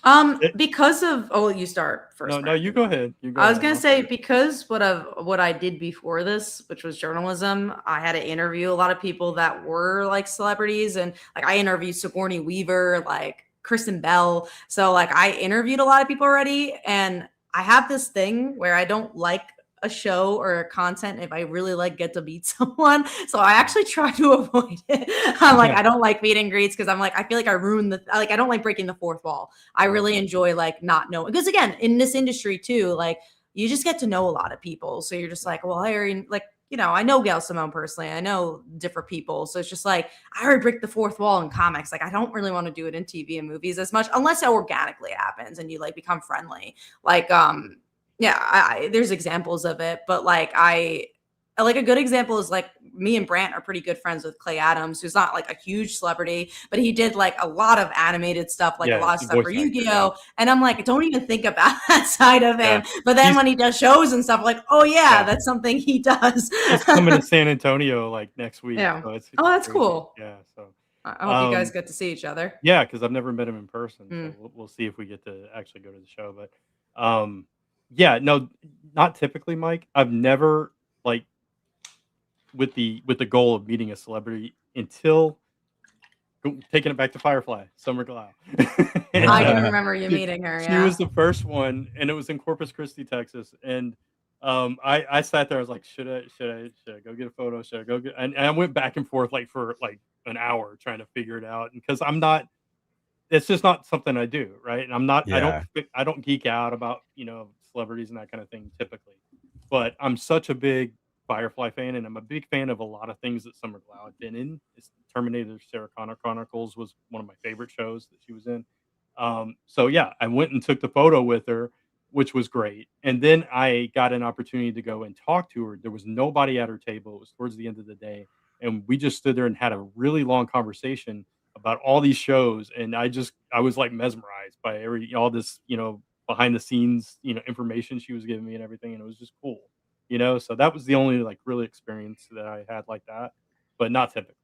It Because of you start first, no, you Brandon. go ahead, you go I was ahead, gonna I'll say finish. because what I did before this, which was journalism, I had to interview a lot of people that were like celebrities, and like I interviewed Sigourney Weaver, like Kristen Bell. So like I interviewed a lot of people already, and I have this thing where I don't like a show or a content if I really like get to meet someone. So I Mm. actually try to avoid it. I'm like I don't like meet and greets because I'm like I feel like I ruin I don't like breaking the fourth wall. I Right. really enjoy like not knowing because again in this industry too, like you just get to know a lot of people. So you're just like, well, I already like I know Gail Simone personally. I know different people. So it's just like I already break the fourth wall in comics. Like I don't really want to do it in TV and movies as much unless it organically happens and you like become friendly. Like yeah, there's examples of it, but like a good example is like me and Brant are pretty good friends with Clay Adams, who's not like a huge celebrity, but he did like a lot of animated stuff, like a Yeah, lot of the stuff for voice actor, yeah, Yu-Gi-Oh! And I'm like, don't even think about that side of yeah. him. But then He's when he does shows and stuff, like, oh yeah, yeah, that's something he does. he's coming to San Antonio, like, next week, Yeah. so it's Oh, that's crazy. cool. Yeah, so, I hope you guys um get to see each other. yeah, because 'cause I've never met him in person, so Mm. we'll see if we get to actually go to the show, but, yeah, no, not typically, Mike. I've never, like, with the goal of meeting a celebrity until taking it back to Firefly, Summer Glau. And, I do remember you she meeting her. she was Yeah. the first one, and it was in Corpus Christi, Texas, and, I sat there, I was like, "Should I go get a photo? Should I go get" and I went back and forth, like, for, like, an hour trying to figure it out, because I'm not it's just not something I do, right? And I'm not Yeah. I don't geek out about, celebrities and that kind of thing typically. But I'm such a big Firefly fan, and I'm a big fan of a lot of things that Summer Glau had been in. It's Terminator Sarah Connor Chronicles was one of my favorite shows that she was in. So yeah, I went and took the photo with her, which was great. And then I got an opportunity to go and talk to her. There was nobody at her table. It was towards the end of the day. And we just stood there and had a really long conversation about all these shows. And I was like mesmerized by all this, behind the scenes, information she was giving me and everything. And it was just cool, so that was the only like really experience that I had like that, but not typically.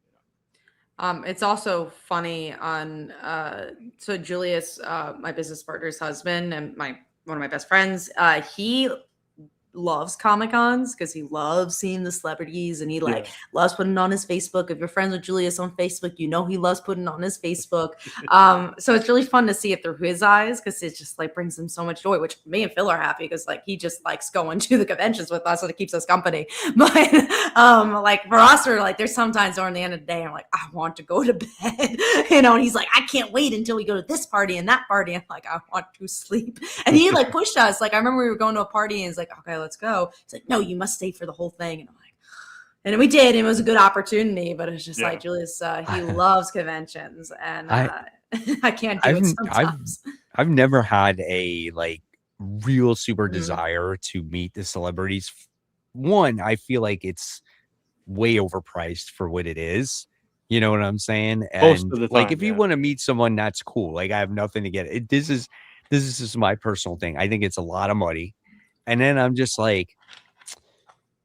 It's also funny on so Julius, my business partner's husband and my one of my best friends, he loves Comic Cons because he loves seeing the celebrities and he like Yeah. loves putting on his Facebook. If you're friends with Julius on Facebook, he loves putting on his Facebook. So it's really fun to see it through his eyes because it just like brings him so much joy, which me and Phil are happy because like he just likes going to the conventions with us and it keeps us company. But like for us, we're like there's sometimes during the end of the day, I'm like, I want to go to bed, and he's like, I can't wait until we go to this party and that party. I'm like, I want to sleep. And he like pushed us. Like I remember we were going to a party and he's like, okay, let's go. He's like, no, you must stay for the whole thing. And I'm like, and we did. And it was a good opportunity, but it's just Yeah. like Julius, he loves conventions, and I can't do I've it sometimes. I've never had a like real super Mhm. desire to meet the celebrities. One, I feel like it's way overpriced for what it is. You know what I'm saying? Most And of the like time, if you yeah. want to meet someone, that's cool. Like I have nothing to get it. This is just my personal thing. I think it's a lot of money. And then I'm just like,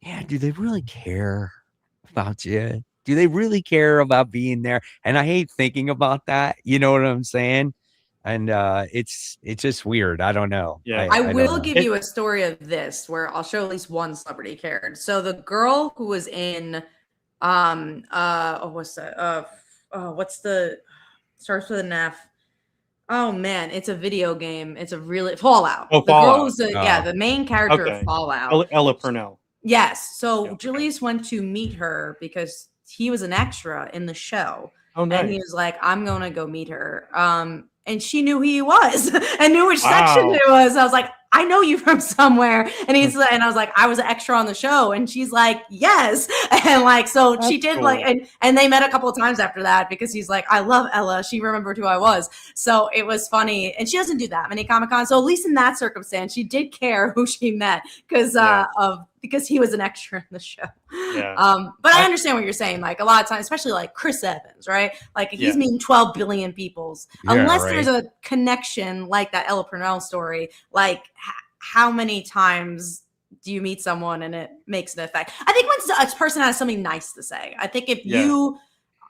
yeah, do they really care about you? Do they really care about being there? And I hate thinking about that. You know what I'm saying? And it's just weird. I don't know. Yeah. I I don't will know. give you a story of this where I'll show at least one celebrity cared. So the girl who was in what's the starts with an F. Oh man, it's a video game. It's a really Fallout. Oh, The girl Fallout. who's Oh. the main character of Okay. Fallout. Ella Purnell. Yes. So Yeah, okay. Julius went to meet her because he was an extra in the show. Oh, And he nice. was like, I'm gonna go meet her. And she knew who he was and knew which section it was. I was like, I know you from somewhere. And he's like, and I was like, I was an extra on the show. And she's like, yes. And like, so That's she did cool. like, and they met a couple of times after that because he's like, I love Ella. She remembered who I was. So it was funny. And she doesn't do that many Comic-Cons. So at least in that circumstance, she did care who she met because he was an extra in the show. Yeah. But I understand what you're saying. Like a lot of times, especially like Chris Evans, right? Like he's meeting 12 billion peoples. Yeah, Unless right. there's a connection like that Ella Purnell story, like how many times do you meet someone and it makes an effect? I think when a person has something nice to say, I think if you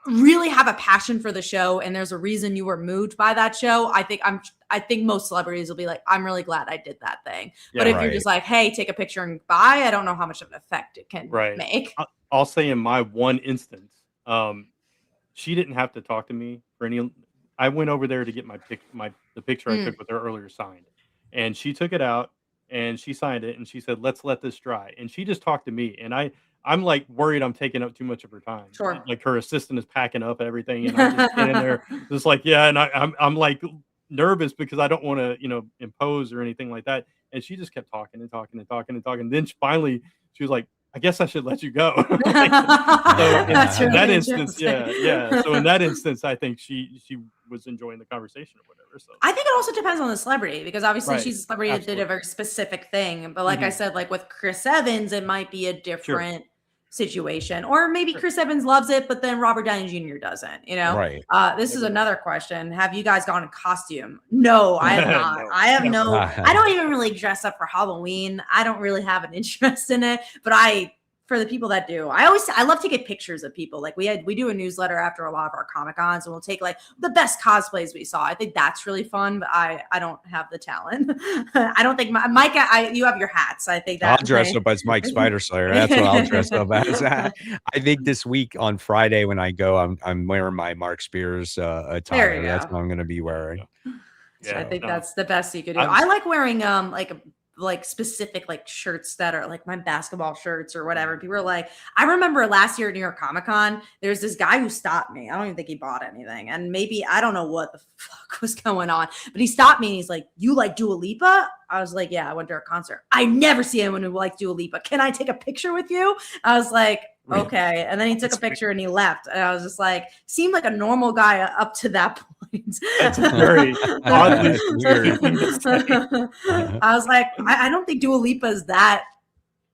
really have a passion for the show and there's a reason you were moved by that show, I think most celebrities will be like, I'm really glad I did that thing. Yeah, but if you're just like, hey, take a picture and bye, I don't know how much of an effect it can make. I'll say in my one instance, she didn't have to talk to me for any. I went over there to get the picture I took with her earlier signed, and she took it out and she signed it and she said, "Let's let this dry." And she just talked to me, and I'm like worried I'm taking up too much of her time. Sure. Like her assistant is packing up everything, and I'm just standing there, just like and I'm like nervous because I don't want to impose or anything like that. And she just kept talking and talking and talking and talking. Then finally she was like, I guess I should let you go. So That's in really that instance, interesting. So in that instance, I think she was enjoying the conversation or whatever. So I think it also depends on the celebrity because obviously Right. she's a celebrity that did a very specific thing. But like I said, like with Chris Evans, it might be a different situation. Or maybe Chris Evans loves it, but then Robert Downey Jr. doesn't, Right. This is another question. Have you guys gone in costume? No, I have not. No. I have I don't even really dress up for Halloween. I don't really have an interest in it, but for the people that do, I love to get pictures of people. Like we do a newsletter after a lot of our Comic-Cons and we'll take like the best cosplays we saw. I think that's really fun, but I don't have the talent. I don't think Mike, you have your hats. I think that I'll dress up as Mike Spider Slayer. That's what I'll dress up as. I think this week on Friday when I go, I'm wearing my Mark Spears attire. That's what I'm going to be wearing. I think that's the best you could do. I like wearing like specific like shirts that are like my basketball shirts or whatever. People are like, I remember last year at New York Comic-Con, there's this guy who stopped me. I don't even think he bought anything. And maybe, I don't know what the fuck was going on, but he stopped me and he's like, you like Dua Lipa? I was like, yeah, I went to her concert. I never see anyone who likes Dua Lipa. Can I take a picture with you? I was like, okay. And then he took a picture and he left. And I was just like, seemed like a normal guy up to that point. That's very oddly weird. I was like, I don't think Dua Lipa is that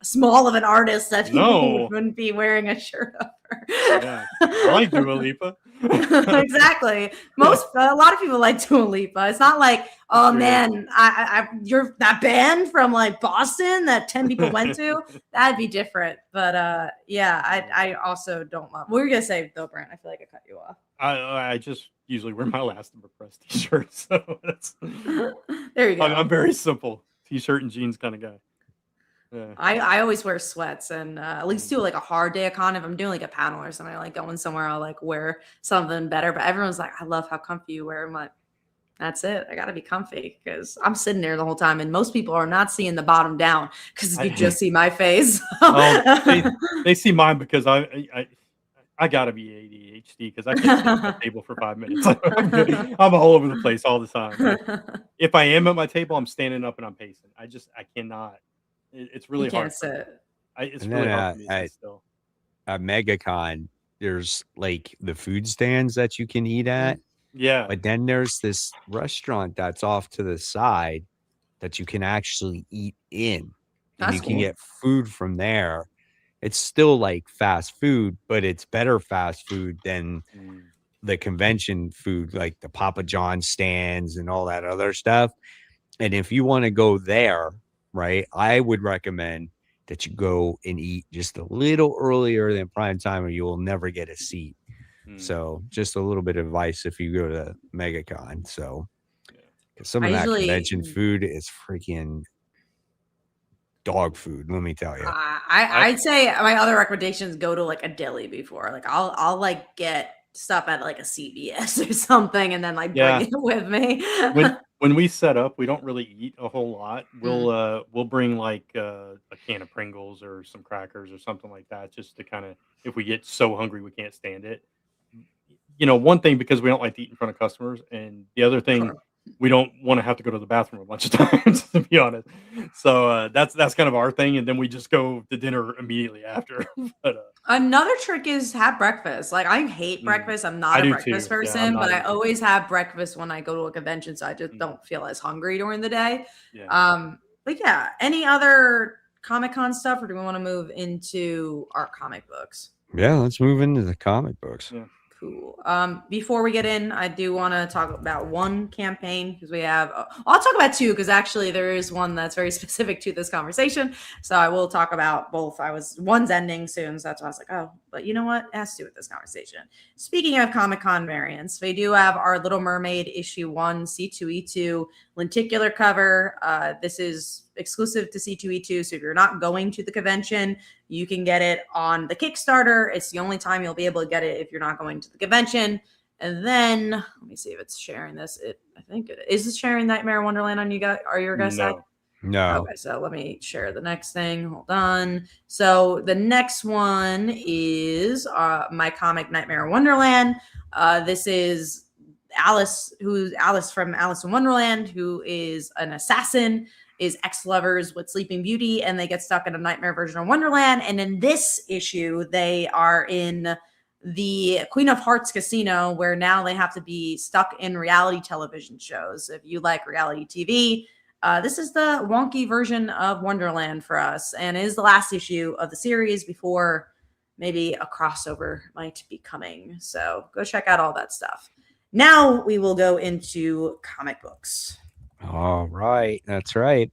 small of an artist that people wouldn't be wearing a shirt of her. Yeah. I like Dua Lipa. Exactly. A lot of people like Dua Lipa. It's not like, oh man, you're that band from like Boston that 10 people went to. That'd be different. But I also don't love. What were you gonna say though, Brent? I feel like I cut you off. I just usually wear my Last Number Press t-shirt, so that's there you go. I'm very simple t-shirt and jeans kind of guy. Yeah. I always wear sweats and at least do like a hard day of con. If I'm doing like a panel or something, like going somewhere, I'll like wear something better. But everyone's like, I love how comfy you wear. I'm like, that's it. I gotta be comfy because I'm sitting there the whole time, and most people are not seeing the bottom down because you just see my face. They see mine because I gotta be ADHD because I can't sit at my table for 5 minutes. I'm all over the place all the time. If I am at my table, I'm standing up and I'm pacing. I cannot. It's really hard. Can't sit. It's really hard for me to sit still. At MegaCon, there's like the food stands that you can eat at. Yeah. But then there's this restaurant that's off to the side that you can actually eat in. And you can get food from there. It's still like fast food, but it's better fast food than the convention food, like the Papa John stands and all that other stuff. And if you want to go there, right? I would recommend that you go and eat just a little earlier than prime time, or you will never get a seat. Mm, So just a little bit of advice if you go to MegaCon. So yeah. because some I of that usually convention food is freaking dog food, let me tell you. I'd say my other recommendations go to like a deli before. Like I'll like get stuff at like a CVS or something and then like bring Yeah. it with me. When we set up, we don't really eat a whole lot. Mm. We'll bring like a can of Pringles or some crackers or something like that, just to kind of, if we get so hungry we can't stand it. One thing, because we don't like to eat in front of customers, and the other thing, Sure. we don't want to have to go to the bathroom a bunch of times, to be honest. So that's kind of our thing, and then we just go to dinner immediately after. But Another trick is have breakfast. Like I hate breakfast. I'm I not a do breakfast too. Yeah, I'm person, not but I either. always have breakfast when I go to a convention, so I just don't feel as hungry during the day. Yeah. But yeah, any other Comic-Con stuff, or do we want to move into our comic books? Yeah, let's move into the comic books. Yeah. Cool. Before we get in, I do want to talk about one campaign because we have. I'll talk about two because actually there is one that's very specific to this conversation. So I will talk about both. One's ending soon, so that's why I was like, oh, but you know what? It has to do with this conversation. Speaking of Comic-Con variants, we do have our Little Mermaid issue 1 C2E2 lenticular cover. This is exclusive to C2E2, so if you're not going to the convention, you can get it on the Kickstarter. It's the only time you'll be able to get it if you're not going to the convention. And then let me see if it's sharing this. I think it is. It sharing Nightmare Wonderland on you guys? Are your guys' side? No. Okay, so let me share the next thing. Hold on. So the next one is my comic Nightmare Wonderland. This is Alice from Alice in Wonderland, who is an assassin, is ex-lovers with Sleeping Beauty, and they get stuck in a nightmare version of Wonderland. And in this issue, they are in the Queen of Hearts casino, where now they have to be stuck in reality television shows. If you like reality TV, this is the wonky version of Wonderland for us, and it is the last issue of the series before maybe a crossover might be coming. So go check out all that stuff. Now we will go into comic books. All right, that's right.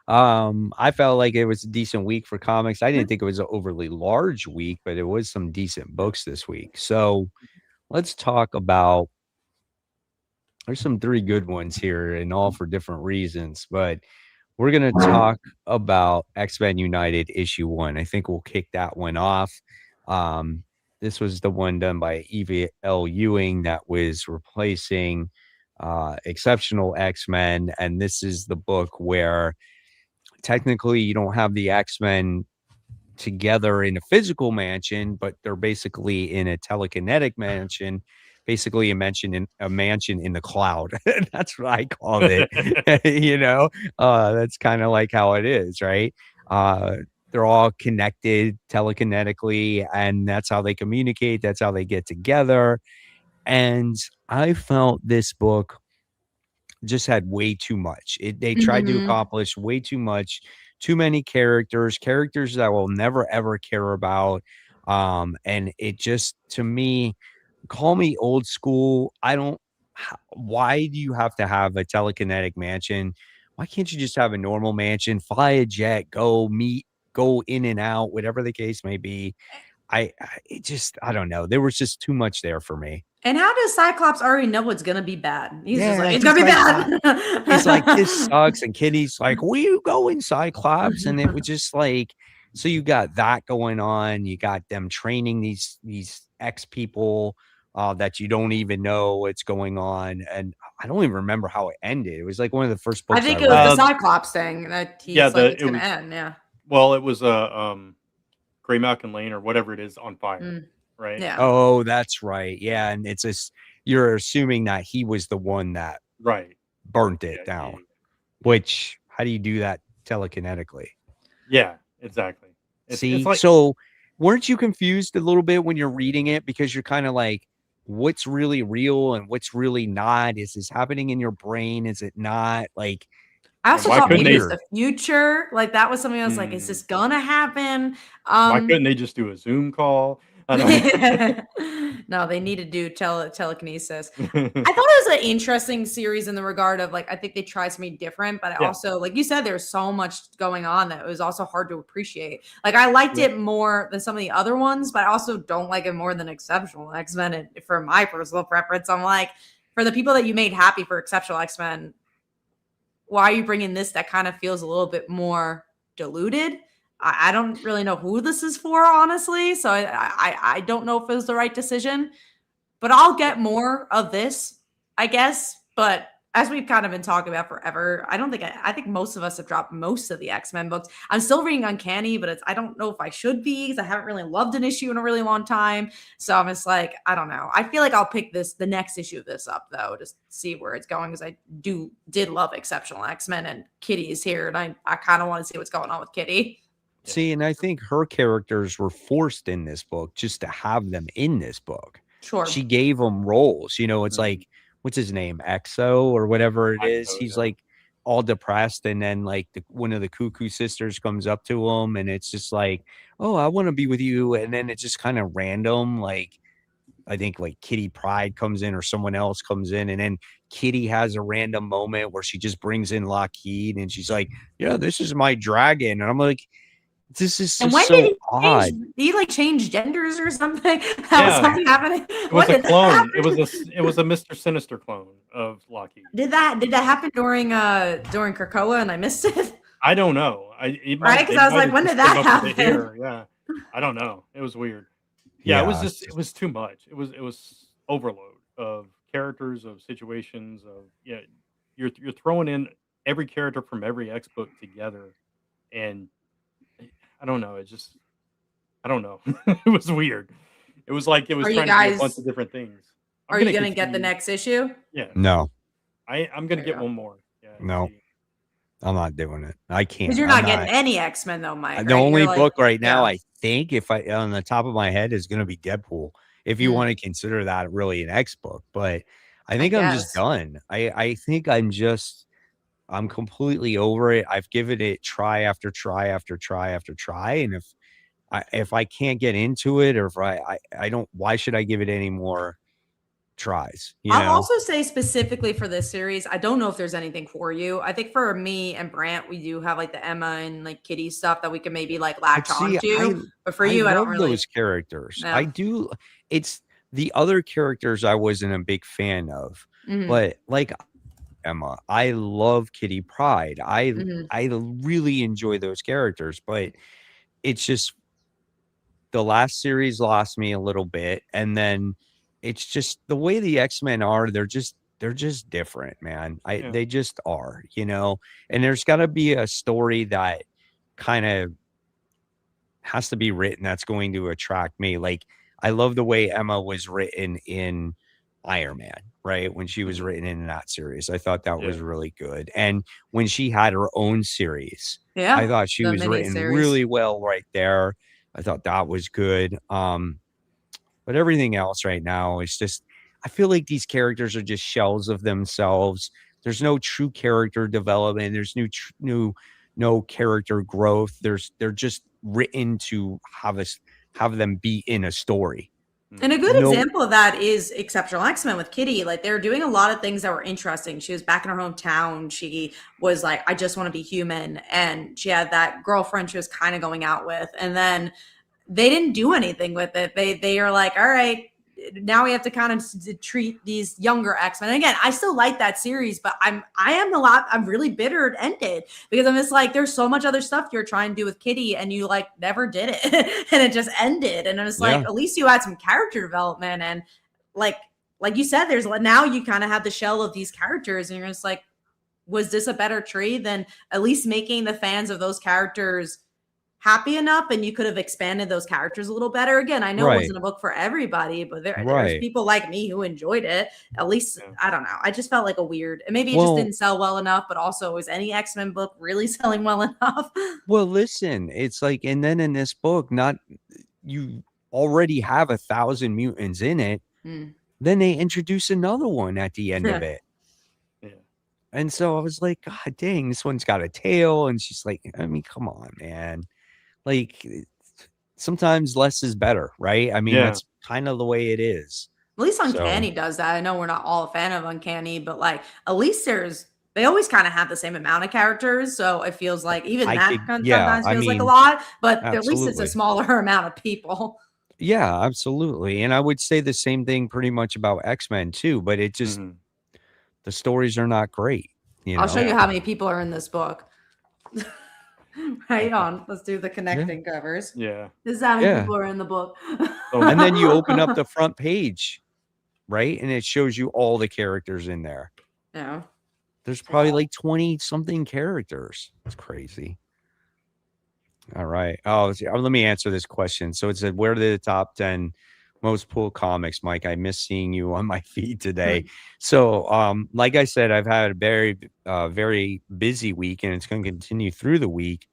I felt like it was a decent week for comics. I didn't think it was an overly large week, but it was some decent books this week. So let's talk about. There's some 3 good ones here, and all for different reasons. But we're gonna talk about X-Men United issue 1. I think we'll kick that one off. This was the one done by Eva L. Ewing that was replacing Exceptional X-Men, and this is the book where technically you don't have the X-Men together in a physical mansion, but they're basically in a telekinetic mansion, basically a mansion in the cloud. That's what I called it. That's kind of like how it is, right? They're all connected telekinetically, and that's how they communicate. That's how they get together. And I felt this book just had way too much. They tried to accomplish way too much, too many characters that we'll never ever care about. And it just, to me, call me old school. Why do you have to have a telekinetic mansion? Why can't you just have a normal mansion, fly a jet, go in and out, whatever the case may be? I don't know. There was just too much there for me. And how does Cyclops already know it's gonna be bad? He's just like, it's he's gonna be like, bad. He's like, this sucks. And Kitty's like, where you going, Cyclops? And it was just like, so you got that going on. You got them training these ex people that you don't even know what's going on. And I don't even remember how it ended. It was like one of the first books I think it was the Cyclops thing that he's it's gonna end. Yeah. Well, it was Grey Malkin Lane or whatever it is on fire. Right. Yeah. Oh, that's right. Yeah. And it's just, you're assuming that he was the one that burnt it down, which, how do you do that telekinetically? Yeah, exactly. So weren't you confused a little bit when you're reading it, because you're kind of like, what's really real and what's really not? Is this happening in your brain? Is it not? Like, I also thought maybe it's the future. Like, that was something I was like, is this gonna happen? Why couldn't they just do a Zoom call? No, they need to do telekinesis. I thought it was an interesting series in the regard of like I think they tried something different, but I also, like you said, there's so much going on that it was also hard to appreciate. Like I liked it more than some of the other ones, but I also don't like it more than Exceptional X-Men. And for my personal preference, I'm like, for the people that you made happy for Exceptional X-Men, why are you bringing this that kind of feels a little bit more diluted? I don't really know who this is for, honestly. So I don't know if it was the right decision, but I'll get more of this, I guess. But as we've kind of been talking about forever, I think most of us have dropped most of the X-Men books. I'm still reading Uncanny, but I don't know if I should be because I haven't really loved an issue in a really long time. So I'm just like, I don't know. I feel like I'll pick the next issue of this up though, just see where it's going because I did love Exceptional X-Men and Kitty is here, and I kind of want to see what's going on with Kitty. See, and I think her characters were forced in this book just to have them in this book. Sure. She gave them roles. It's like, what's his name? EXO or whatever it is. He's like all depressed. And then like one of the Cuckoo sisters comes up to him and it's just like, oh, I want to be with you. And then it's just kind of random. Like, I think like Kitty Pryde comes in or someone else comes in. And then Kitty has a random moment where she just brings in Lockheed and she's like, yeah, this is my dragon. And I'm like, this is so odd. Did he like change genders or something? That was something happening. It was a clone. It was a Mr. Sinister clone of Lockheed. Did that happen during Krakoa and I missed it? I don't know. Right? Because I was like, when did that happen? Yeah. I don't know. It was weird. Yeah, it was too much. It was overload of characters, of situations, you're throwing in every character from every X book together, and I don't know. I don't know. It was weird. It was like it was trying to do a bunch of different things. Are you going to get the next issue? Yeah. No. I'm going to get one more. Yeah. No. I'm not doing it. I can't. Because you're not getting any X-Men though, Mike. The only book right now, I think, if I on the top of my head, is going to be Deadpool. If you want to consider that really an X book, but I think I'm just done. I think I'm completely over it. I've given it try after try after try after try, and if I can't get into it, or if I don't, why should I give it any more tries? I'll also say specifically for this series, I don't know if there's anything for you. I think for me and Brant, we do have like the Emma and like Kitty stuff that we can maybe like latch on to. But for you, I don't really those characters. No. I do. It's the other characters I wasn't a big fan of, but like Emma, I love Kitty Pryde. I really enjoy those characters, but it's just the last series lost me a little bit, and then it's just the way the X-Men are. They're just different, man. They just are, and there's got to be a story that kind of has to be written that's going to attract me. Like, I love the way Emma was written in Iron Man, right? When she was written in that series, I thought that was really good. And when she had her own series, I thought she was written really well right there. I thought that was good. But everything else right now is just, I feel like these characters are just shells of themselves. There's no true character development. There's no character growth. They're just written to have them be in a story. And a good example of that is Exceptional X-Men with Kitty. Like, they're doing a lot of things that were interesting. She was back in her hometown. She was like, I just want to be human. And she had that girlfriend she was kind of going out with. And then they didn't do anything with it. They are like, all right, now we have to kind of treat these younger X-Men. And again, I still like that series, but I'm really bitter it ended because I'm just like, there's so much other stuff you're trying to do with Kitty and you like never did it and it just ended. And I was like, at least you had some character development. And like you said, there's now you kind of have the shell of these characters and you're just like, was this a better tree than at least making the fans of those characters happy enough, and you could have expanded those characters a little better? Again, I know it wasn't a book for everybody, but there's people like me who enjoyed it. At least, I don't know. I just felt like a weird, and maybe it just didn't sell well enough, but also, was any X-Men book really selling well enough? Well, listen, it's like, and then in this book, you already have 1,000 mutants in it. Then they introduce another one at the end of it. And so I was like, God dang, this one's got a tail. And she's like, I mean, come on, man. Like, sometimes less is better, right? I mean, that's kind of the way it is. At least So Uncanny does that. I know we're not all a fan of Uncanny, but like at least they always kind of have the same amount of characters. So it feels like even that sometimes I feels like a mean, lot, but at least it's a absolutely. smaller amount of people. Yeah, absolutely. And I would say the same thing pretty much about X-Men too, but it just Mhm. the stories are not great, you I'll show know. you how many people are in this book. Right on. Let's do the connecting covers. Yeah. This is how many Yeah. people are in the book. So And then you open up the front page, right? And it shows you all the characters in there. Yeah. There's probably like 20 something characters. It's crazy. All right. Oh, let me answer this question. So it said, where are the top 10 most pulled comics? Mike, I miss seeing you on my feed today. So, like I said, I've had a very busy week, and it's going to continue through the week.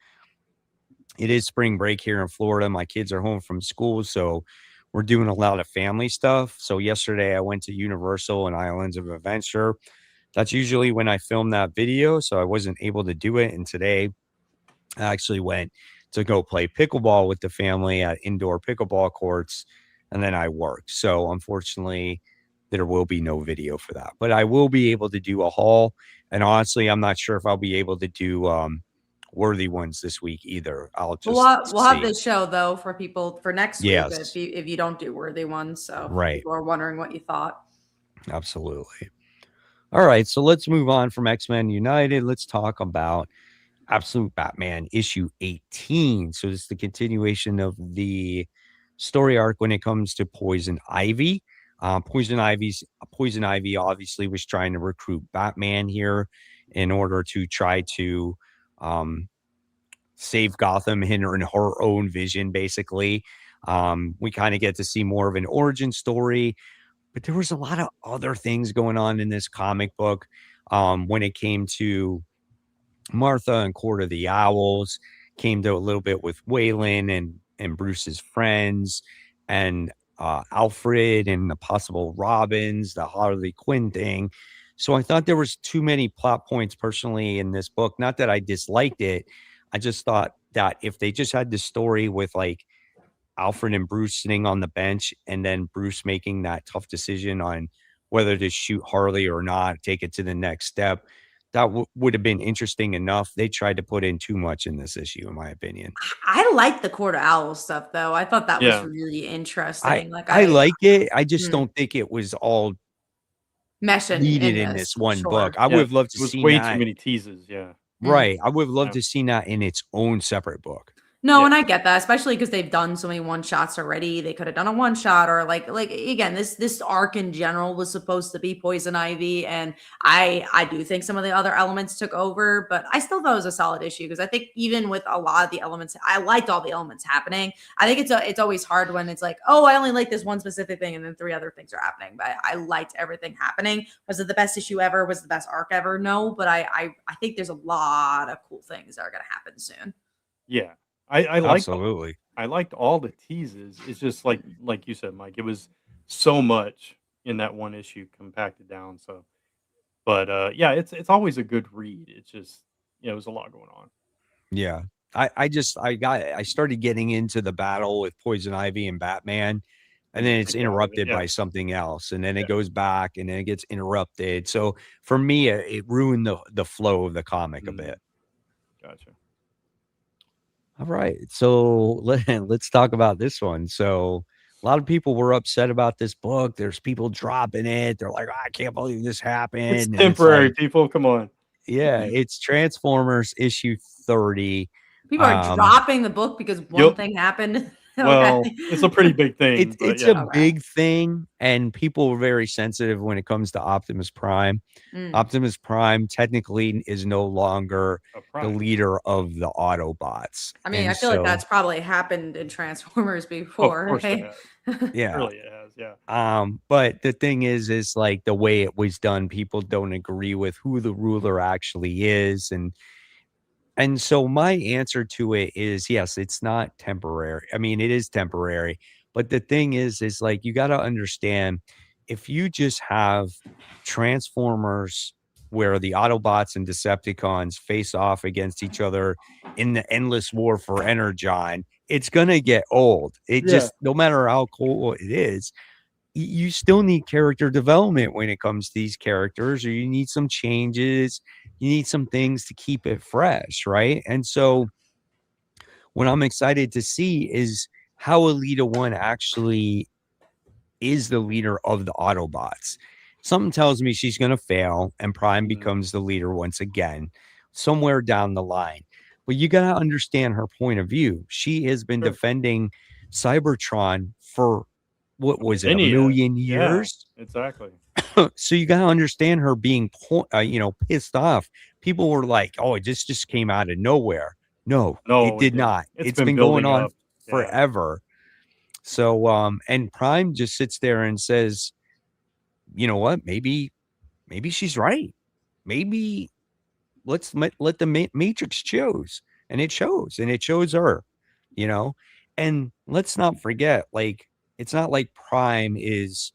It is spring break here in Florida. My kids are home from school, so we're doing a lot of family stuff. So yesterday I went to Universal and Islands of Adventure. That's usually when I film that video, so I wasn't able to do it. And today I actually went to go play pickleball with the family at indoor pickleball courts, and then I worked. So unfortunately, there will be no video for that, but I will be able to do a haul. And honestly, I'm not sure if I'll be able to do worthy ones this week either. I'll just We'll have see. this show though for people for next week Yes. if you don't do worthy ones. So Right. people are wondering what you thought. Absolutely. All right, so let's move on from X-Men United. Let's talk about Absolute Batman issue 18. So this is the continuation of the story arc when it comes to Poison Ivy. Poison Ivy obviously was trying to recruit Batman here in order to try to save Gotham in her own vision, basically. We kind of get to see more of an origin story, but there was a lot of other things going on in this comic book when it came to Martha and Court of the Owls, came to a little bit with Waylon and Bruce's friends, and Alfred and the possible Robins, the Harley Quinn thing. So I thought there was too many plot points personally in this book. Not that I disliked it. I just thought that if they just had the story with like Alfred and Bruce sitting on the bench and then Bruce making that tough decision on whether to shoot Harley or not, take it to the next step, that would have been interesting enough. They tried to put in too much in this issue, in my opinion. I like the Court of Owl stuff though. I thought that was Yeah. really interesting. Like I like it. I just Hmm. don't think it was all meshing needed in this one Sure. book. I Yeah, would have loved it to was see way that. too many teases. Yeah. Right. I would have loved Yeah. to see that in its own separate book. No, Yeah. and I get that, especially because they've done so many one shots already. They could have done a one shot or like again, this arc in general was supposed to be Poison Ivy, and I do think some of the other elements took over, but I still thought it was a solid issue because I think even with a lot of the elements, I liked all the elements happening. I think it's always hard when it's like, oh, I only like this one specific thing, and then three other things are happening. But I liked everything happening. Was it the best issue ever? Was it the best arc ever? No, but I think there's a lot of cool things that are gonna happen soon. Yeah. I liked Absolutely. I liked all the teases. It's just like you said, Mike, it was so much in that one issue compacted down. So but yeah, it's always a good read. It's just it was a lot going on. Yeah. I started getting into the battle with Poison Ivy and Batman, and then it's Get out of it, interrupted yeah. by something else, and then Yeah. it goes back, and then it gets interrupted. So for me, it ruined the flow of the comic a Mm. bit. Gotcha. All right. So let's talk about this one. So a lot of people were upset about this book. There's people dropping it. They're like, I can't believe this happened. It's And temporary, like, people. Come on. yeah, it's Transformers issue 30. People are dropping the book because one Yep. thing happened. Well, Okay. it's a pretty big thing. but It's yeah. a big thing, and people are very sensitive when it comes to Optimus Prime. Mm. Optimus Prime technically is no longer A the prime. leader of the Autobots. I mean, And I feel like so- that's probably happened in Transformers Of before, course right? it has. yeah. Surely it has. Yeah. But the thing is like the way it was done, people don't agree with who the ruler actually is. And so my answer to it is yes, it's not temporary. I mean, it is temporary, but the thing is like you got to understand if you just have Transformers where the Autobots and Decepticons face off against each other in the endless war for Energon, it's gonna get old. It Yeah. just, no matter how cool it is, you still need character development when it comes to these characters, or you need some changes, you need some things to keep it fresh, right? And so what I'm excited to see is how Alita 1 actually is the leader of the Autobots. Something tells me she's going to fail and Prime becomes the leader once again, somewhere down the line. But you got to understand her point of view. She has been defending Cybertron for, what was it, a million years? Yeah, exactly. So you got to understand her being, pissed off. People were like, oh, it just came out of nowhere. No, it did not. It's been going on forever. So, and Prime just sits there and says, you know what, maybe she's right. Maybe let the Matrix choose. And it shows her, and let's not forget, like, it's not like Prime is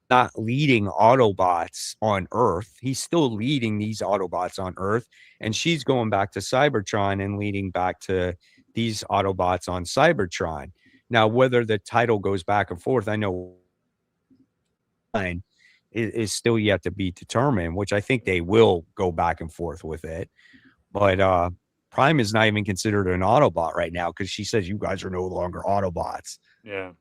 not leading Autobots on Earth. He's still leading these Autobots on Earth, and she's going back to Cybertron and leading back to these Autobots on Cybertron. Now, whether the title goes back and forth, I know is still yet to be determined, which I think they will go back and forth with it. But Prime is not even considered an Autobot right now because she says you guys are no longer Autobots. Yeah.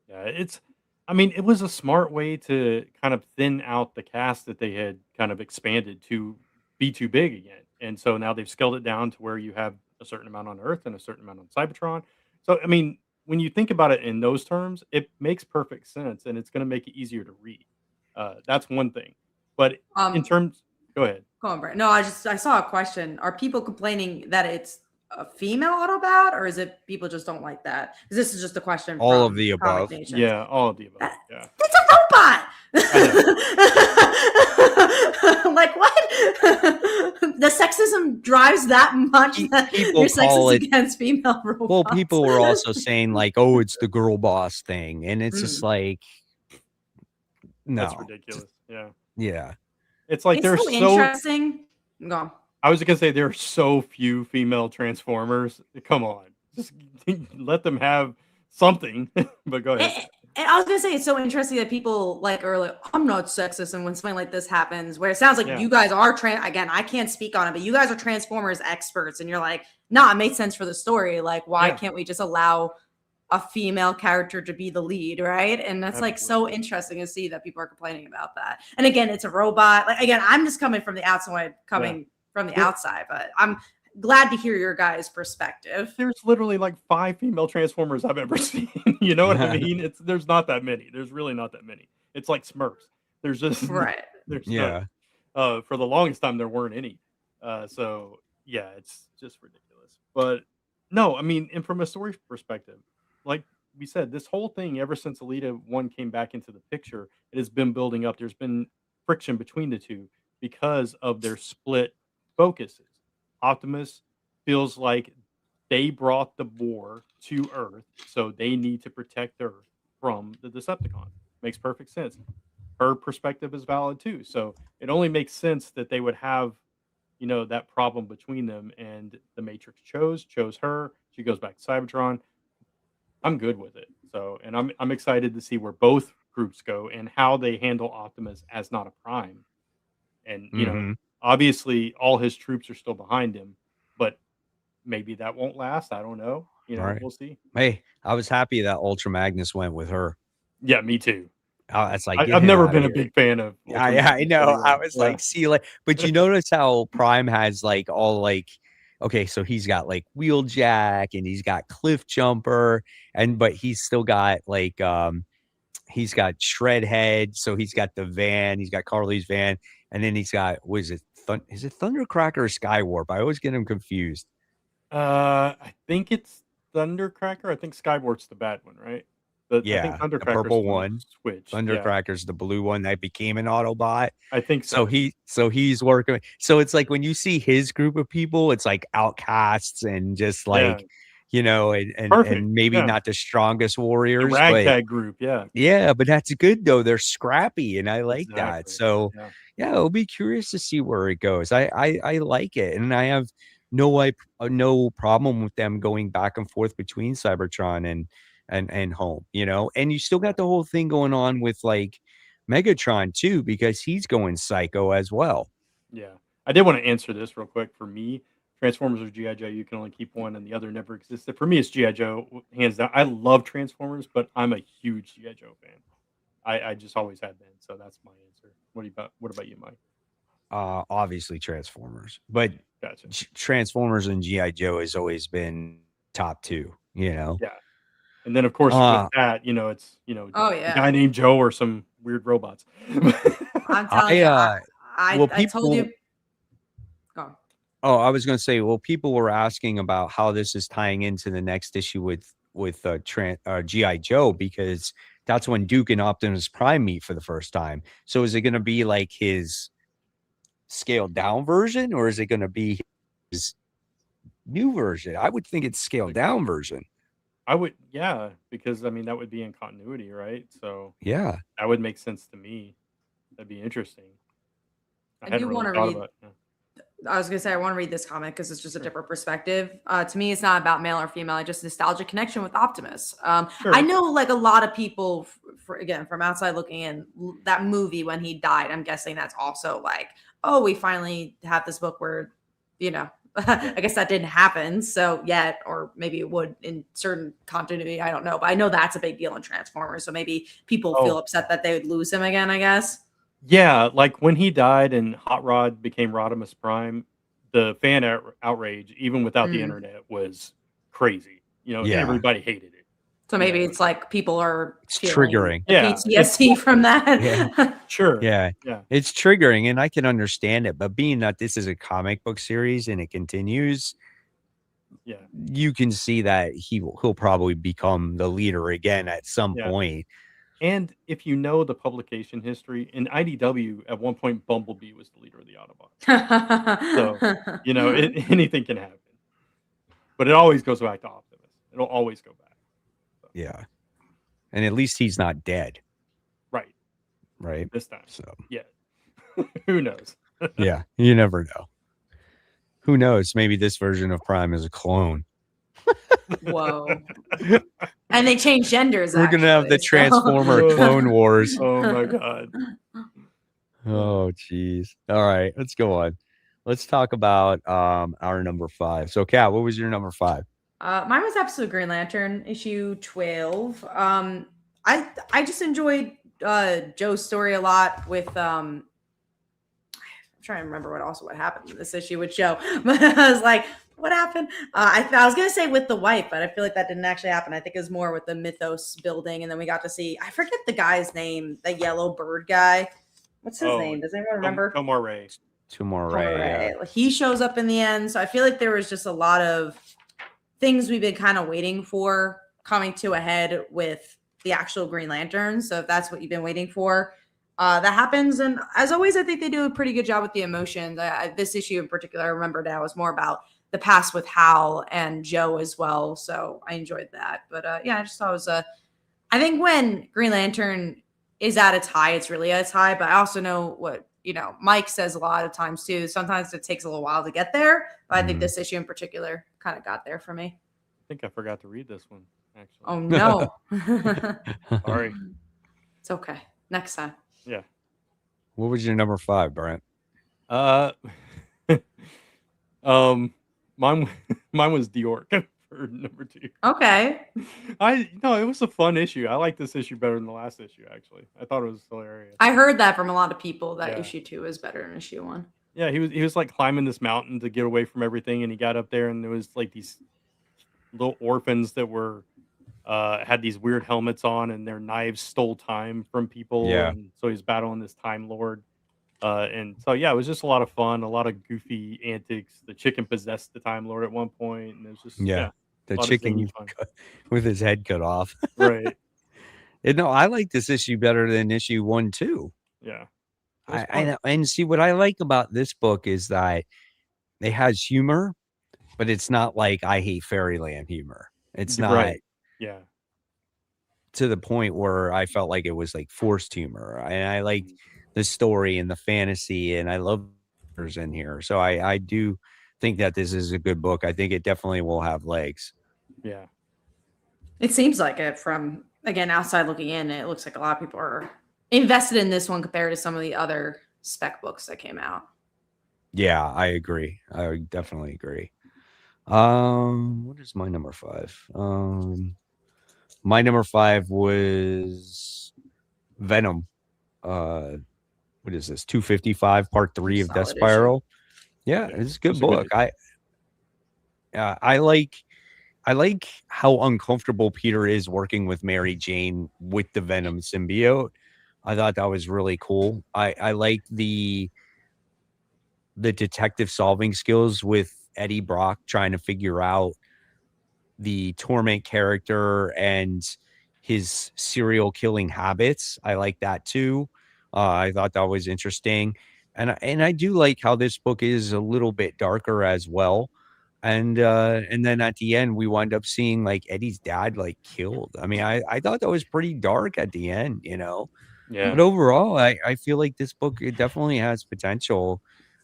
It was a smart way to kind of thin out the cast that they had kind of expanded to be too big again. And so now they've scaled it down to where you have a certain amount on Earth and a certain amount on Cybertron. So, when you think about it in those terms, it makes perfect sense and it's going to make it easier to read. That's one thing. But in terms, go ahead. Go on, Brett. No, I saw a question. Are people complaining that it's a female Autobot, or is it people just don't like that? Because this is just a question. All of the above. Yeah, all of the above. Yeah. It's a robot. Like, what? The sexism drives that much that you're sexist against female robots. Well, people were also saying like, oh, it's the girl boss thing. And it's just like, no. That's ridiculous. Yeah. Yeah. It's like it's so interesting. Go on. I was going to say there are so few female Transformers. Come on. Just let them have something. But go ahead. And I was going to say, it's so interesting that people are like, I'm not sexist. And when something like this happens, where it sounds like you guys are, again, I can't speak on it, but you guys are Transformers experts. And you're like, nah, it made sense for the story. Like, why can't we just allow a female character to be the lead, right? And that's like so interesting to see that people are complaining about that. And again, it's a robot. Like, again, I'm just coming from the outside, outside, but I'm glad to hear your guys' perspective. There's literally like 5 female Transformers I've ever seen. You know what I mean? There's not that many. There's really not that many. It's like Smurfs. There's just there's none. For the longest time there weren't any. So yeah, it's just ridiculous. But no, and from a story perspective, like we said, this whole thing ever since Alita 1 came back into the picture, it has been building up. There's been friction between the two because of their split focuses. Optimus feels like they brought the war to Earth, so they need to protect Earth from the Decepticons. Makes perfect sense. Her perspective is valid too. So it only makes sense that they would have, that problem between them. And the Matrix chose her. She goes back to Cybertron. I'm good with it. So, and I'm excited to see where both groups go and how they handle Optimus as not a Prime. And obviously, all his troops are still behind him, but maybe that won't last. I don't know. We'll see. Hey, I was happy that Ultra Magnus went with her. Yeah, me too. It's like I've never been a big fan of. I know. I was like, see, like, but you notice how Prime has like all like, okay, so he's got like Wheeljack and he's got Cliff Jumper, but he's still got like he's got Shredhead, so he's got the van, he's got Carly's van. And then he's got, what is it? Is it Thundercracker or Skywarp? I always get him confused. I think it's Thundercracker. I think Skywarp's the bad one, right? I think the purple one. Switch. Thundercracker's the blue one that became an Autobot. I think so. So he's working. So it's like when you see his group of people, it's like outcasts and just like, and Perfect. maybe Yeah. not the strongest The warriors, but ragtag group. Yeah. yeah, but that's good though. They're scrappy, and I like that. Exactly. So Yeah. yeah, I'll be curious to see where it goes. I like it, and I have no problem with them going back and forth between Cybertron and home. And you still got the whole thing going on with like Megatron too, because he's going psycho as well. Yeah. I did want to answer this real quick. For me, Transformers or GI Joe, you can only keep one, and the other never existed. For me, it's GI Joe, hands down. I love Transformers, but I'm a huge GI Joe fan. I just always have been. So that's my answer. What about you, Mike? Obviously Transformers, but Gotcha. Transformers and GI Joe has always been top two. Yeah. And then of course with that, it's Oh a yeah. guy named Joe or some weird robots. I'm telling you, well, I told people. you. Go. Oh, I was going to say, well, people were asking about how this is tying into the next issue with GI Joe, because that's when Duke and Optimus Prime meet for the first time. So is it going to be like his scaled down version, or is it going to be his new version? I would think it's scaled down version. I would, yeah, because I mean that would be in continuity, right? So Yeah. that would make sense to me. That'd be interesting. I I hadn't do really want to thought read. about it. I was gonna say I want to read this comment because it's just a different perspective. To me, it's not about male or female; it's just nostalgic connection with Optimus. Sure. I know, like a lot of people, again from outside looking in, that movie when he died. I'm guessing that's also like, oh, we finally have this book where, I guess that didn't happen so yet, or maybe it would in certain continuity. I don't know, but I know that's a big deal in Transformers. So maybe people feel upset that they would lose him again. I guess. Yeah, like when he died and Hot Rod became Rodimus Prime, the fan outrage, even without the internet, was crazy. Yeah. Everybody hated it. So maybe it's like people are triggering. the PTSD from that. Yeah. Sure. Yeah. It's triggering, and I can understand it. But being that this is a comic book series and it continues, you can see that he'll probably become the leader again at some point. And if you know the publication history, in IDW, at one point, Bumblebee was the leader of the Autobots. So, anything can happen. But it always goes back to Optimus. It'll always go back. So. Yeah. And at least he's not dead. Right. This time. So, yeah. Who knows? Yeah. You never know. Who knows? Maybe this version of Prime is a clone. Whoa. And they change genders. We're going to have the Transformer Clone Wars. Oh, my God. Oh, geez. All right. Let's go on. Let's talk about our number 5. So, Kat, what was your number 5? Mine was Absolute Green Lantern, issue 12. I just enjoyed Joe's story a lot with I'm trying to remember what happened in this issue with Joe. But I was like, what happened? I was gonna say with the wife, but I feel like that didn't actually happen. I think it was more with the Mythos building, and then we got to see, I forget the guy's name, the yellow bird guy. What's his name? Does anyone remember? Tomar Ray. Yeah. He shows up in the end. So I feel like there was just a lot of things we've been kind of waiting for coming to a head with the actual Green Lantern. So if that's what you've been waiting for, that happens. And as always, I think they do a pretty good job with the emotions. This issue in particular, I remember now, was more about the past with Hal and Joe as well. So I enjoyed that. But I just thought it was I think when Green Lantern is at its high, it's really at its high. But I also know what, Mike says a lot of times too. Sometimes it takes a little while to get there. But I think this issue in particular kind of got there for me. I think I forgot to read this one, actually. Oh, no. Sorry. It's okay. Next time. Yeah. What was your number 5, Brent? Mine was Dior for number 2. Okay. It was a fun issue. I like this issue better than the last issue, actually. I thought it was hilarious. I heard that from a lot of people that issue 2 is better than issue 1. Yeah, he was like climbing this mountain to get away from everything, and he got up there, and there was like these little orphans that were had these weird helmets on, and their knives stole time from people. Yeah. And so he's battling this Time Lord. And so it was just a lot of fun, a lot of goofy antics. The chicken possessed the Time Lord at one point, and it was just the chicken with his head cut off. Right. No, I like this issue better than issue 1 too. Yeah. I know. And see, what I like about this book is that it has humor, but it's not like I hate Fairyland humor. It's not Right. Yeah. to the point where I felt like it was like forced humor. And I liked Mhm. the story and the fantasy, and I love characters in here. So I do think that this is a good book. I think it definitely will have legs. Yeah. It seems like it from, again, outside looking in. It looks like a lot of people are invested in this one compared to some of the other spec books that came out. Yeah, I agree. I definitely agree. What is my number 5? My number 5 was Venom. What is this? 255 part 3 of Death Solid issue. Spiral. Yeah, Yeah. it's a good It's a good book. I like how uncomfortable Peter is working with Mary Jane with the Venom symbiote. I thought that was really cool. I like the detective solving skills with Eddie Brock trying to figure out the Torment character and his serial killing habits. I like that too. I thought that was interesting. And I do like how this book is a little bit darker as well. And then at the end we wind up seeing like Eddie's dad like killed. I mean, I thought that was pretty dark at the end, you know. Yeah. But overall, I feel like this book, it definitely has potential.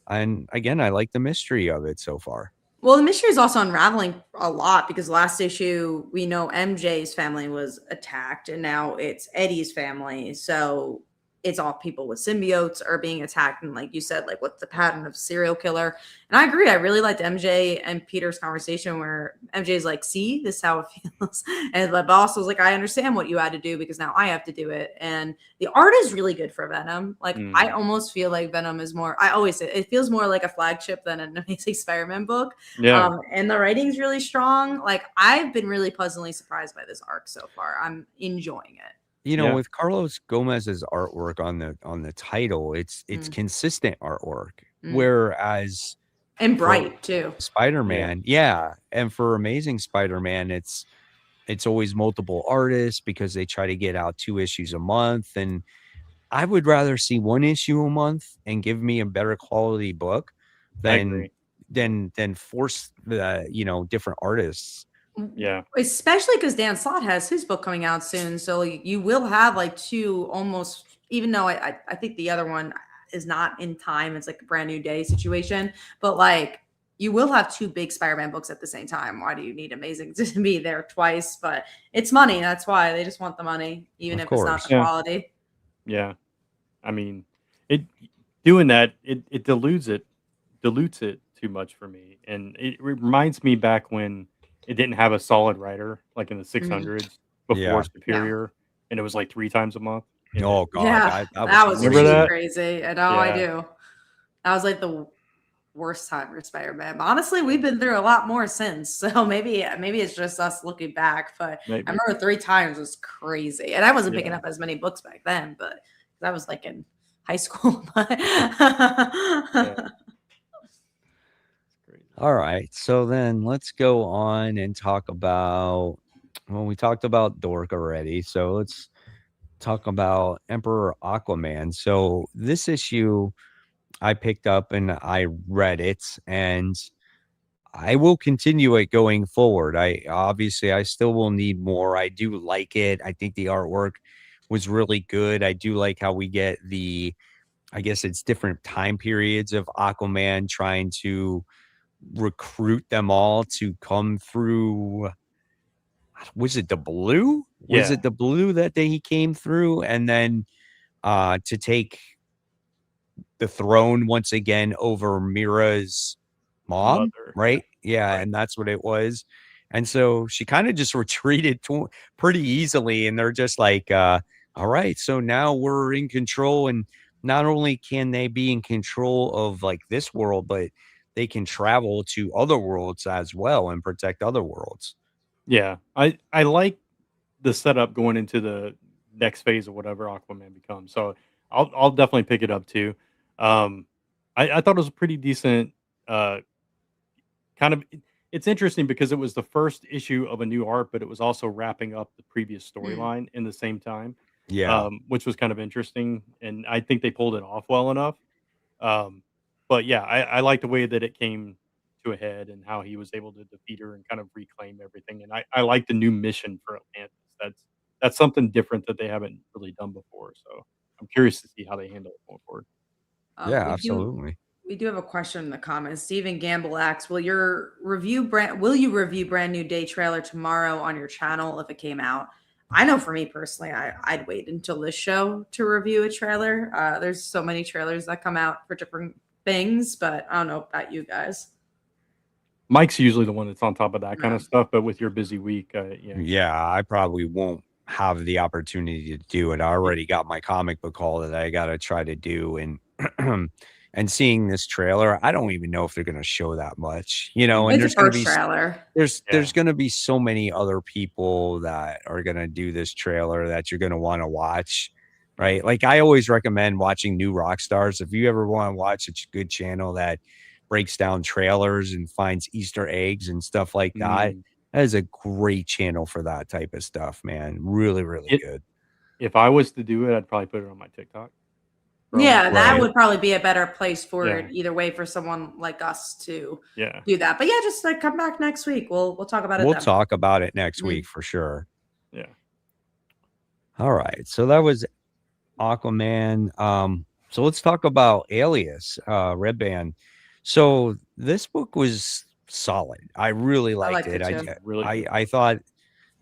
And again, I like the mystery of it so far. Well, the mystery is also unraveling a lot because last issue we know MJ's family was attacked and now it's Eddie's family. So it's all people with symbiotes are being attacked. And like you said, like what's the pattern of serial killer? And I agree. I really liked MJ and Peter's conversation where MJ's like, see, this is how it feels. And the boss was like, I understand what you had to do because now I have to do it. And the art is really good for Venom. Like I Mm. almost feel like Venom is more, I always say it feels more like a flagship than an Amazing Spider-Man book. Yeah. And the writing's really strong. Like I've been really pleasantly surprised by this arc so far. I'm enjoying it. You know, Yeah. with Carlos Gomez's artwork on the title, it's Mm, consistent artwork. mm. Whereas And for bright too. Yeah. Spider-Man, yeah, and for Amazing Spider-Man, it's always multiple artists because they try to get out 2 issues a month, and I would rather see 1 issue a month and give me a better quality book I than agree. force the, you know, different artists. Yeah. Especially because Dan Slott has his book coming out soon. So you will have like two almost, even though I think the other one is not in time, it's like a brand new day situation. But like you will have two big Spider-Man books at the same time. Why do you need Amazing to be there twice? But it's money. That's why they just want the money, even Of if it's not course. the Yeah. quality. Yeah. I mean, it doing that, it dilutes it too much for me. And it reminds me back when it didn't have a solid writer, like in the Mhm. 600s before Yeah. Yeah. Superior, and it was like 3 times a month. And Oh then god, Yeah. that was That was remember really crazy. that? crazy. And now I Yeah. do. That was like the worst time for Spider-Man. But honestly, Yeah. we've been through a lot more since. So maybe it's just us looking back. But I Maybe. remember 3 times was crazy. And I wasn't picking Yeah. up as many books back then, but that was like in high school. Yeah. But It's crazy. All right. So then let's go on and talk about, well, we talked about Dork already. So let's talk about Emperor Aquaman. So this issue I picked up and I read it, and I will continue it going forward. I still will need more. I do like it. I think the artwork was really good. I do like how we get the, I guess it's different time periods of Aquaman trying to recruit them all to come through. Was it the blue? Was Yeah. it the blue that he came through? And then to take the throne once again over Mira's mom, Mother. Yeah. right? Yeah, Right. and that's what it was. And so she kind of just retreated pretty easily, and they're just like, all right, so now we're in control, and not only can they be in control of like this world, but they can travel to other worlds as well and protect other worlds. Yeah. I like the setup going into the next phase of whatever Aquaman becomes. So I'll definitely pick it up too. Um, I thought it was a pretty decent uh, kind of. It's interesting because it was the first issue of a new arc, but it was also wrapping up the previous mm, storyline in the same time, Yeah. which was kind of interesting, and I think they pulled it off well enough. Um, but yeah, I like the way that it came to a head and how he was able to defeat her and kind of reclaim everything. And I like the new mission for Atlantis. That's something different that they haven't really done before. So I'm curious to see how they handle it going forward. Yeah, We do absolutely. have a question in the comments. Stephen Gamble asks, will you review brand new day trailer tomorrow on your channel if it came out? I know for me personally, I'd wait until this show to review a trailer. There's so many trailers that come out for different things, but I don't know about you guys. Mike's usually the one that's on top of that kind Yeah. of stuff, but with your busy week, Yeah, I probably won't have the opportunity to do it. I already got my comic book haul that I got to try to do, and and seeing this trailer, I don't even know if they're going to show that much, and It's a there's going to first be trailer. there's going to be so many other people that are going to do this trailer that you're going to want to watch, right? Like I always recommend watching New Rock Stars. If you ever want to watch a good channel that breaks down trailers and finds Easter eggs and stuff like that, Mm. that is a great channel for that type of stuff, man. Really, really It- good. If I was to do it, I'd probably put it on my TikTok. Yeah, that Right. would probably be a better place for Yeah. it either way for someone like us to Yeah. do that. But yeah, just like come back next week. We'll talk about it We'll then. talk about it next Mhm. week for sure. Yeah. All right. So that was Aquaman. So let's talk about Alias, Red Band. So this book was solid. I really liked liked it. it too. Really good. I thought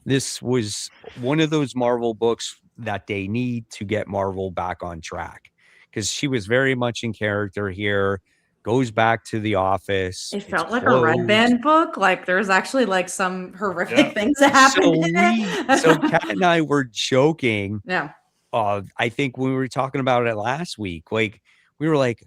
this was one of those Marvel books that they need to get Marvel back on track, because she was very much in character here. Goes back to the office. It It's felt like a Red closed. Band book. Like there's actually like some horrific Yeah. things that happened. So Kat and I were joking. Yeah. I think when we were talking about it last week, like we were like,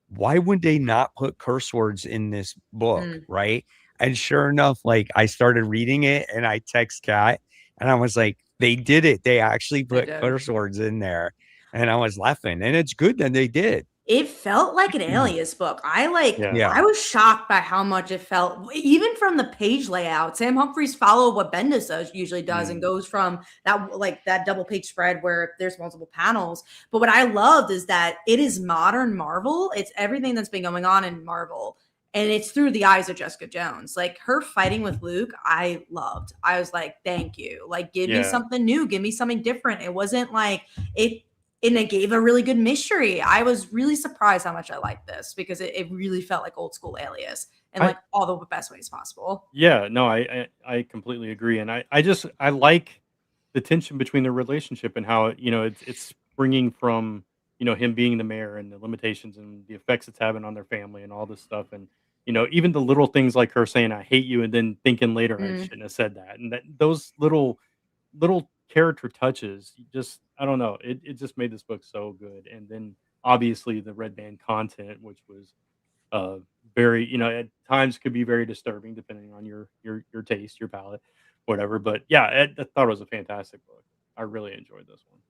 why would they not put curse words in this book? Mm. Right. And sure enough, like I started reading it and I text Kat and I was like, they did it. They actually put did. curse words in there. And I was laughing. And it's good that they did. It felt like an Alias book. I Yeah. was shocked by how much it felt, even from the page layout. Sam Humphries followed what Bendis usually does and goes from that double page spread where there's multiple panels. But what I loved is that it is modern Marvel. It's everything that's been going on in Marvel. And it's through the eyes of Jessica Jones. Like her fighting with Luke, I loved. I was like, thank you. Like, give me something new. Give me something different. It wasn't like it. And it gave a really good mystery. I was really surprised how much I liked this because it really felt like old school Alias and like all the best ways possible. Yeah, no, I completely agree, and I like the tension between their relationship and how it's springing from him being the mayor and the limitations and the effects it's having on their family and all this stuff, and even the little things like her saying I hate you and then thinking later I shouldn't have said that, and that those little character touches, I don't know, it just made this book so good. And then obviously the Red Band content, which was very at times could be very disturbing depending on your taste, your palate, whatever. But yeah, I thought it was a fantastic book. I really enjoyed this one.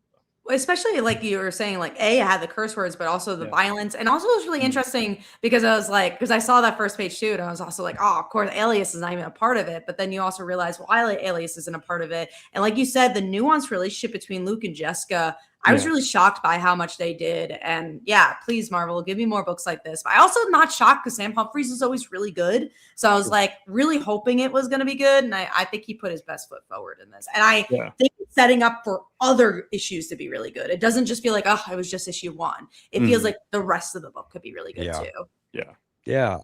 Especially like you were saying, like it had the curse words, but also the violence. And also it was really interesting because I was like, because I saw that first page too, and I was also like, oh, of course, Alias is not even a part of it. But then you also realize why Alias isn't a part of it. And like you said, the nuanced relationship between Luke and Jessica, I was really shocked by how much they did. And yeah, please, Marvel, give me more books like this. But I also not shocked because Sam Humphries is always really good. So I was like really hoping it was going to be good. And I think he put his best foot forward in this. And I think it's setting up for other issues to be really good. It doesn't just feel like, oh, it was just issue 1. It feels like the rest of the book could be really good too. Yeah.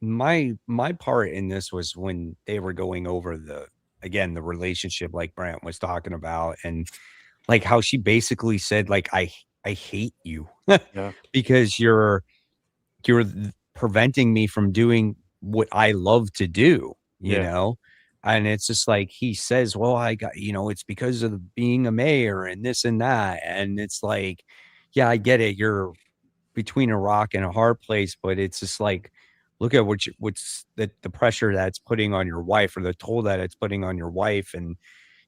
My part in this was when they were going over the relationship like Brant was talking about, and like how she basically said, like, I hate you because you're preventing me from doing what I love to do, you know? And it's just like, he says, well, I got, it's because of being a mayor and this and that. And it's like, yeah, I get it. You're between a rock and a hard place, but it's just like, look at what's the pressure that's putting on your wife, or the toll that it's putting on your wife. And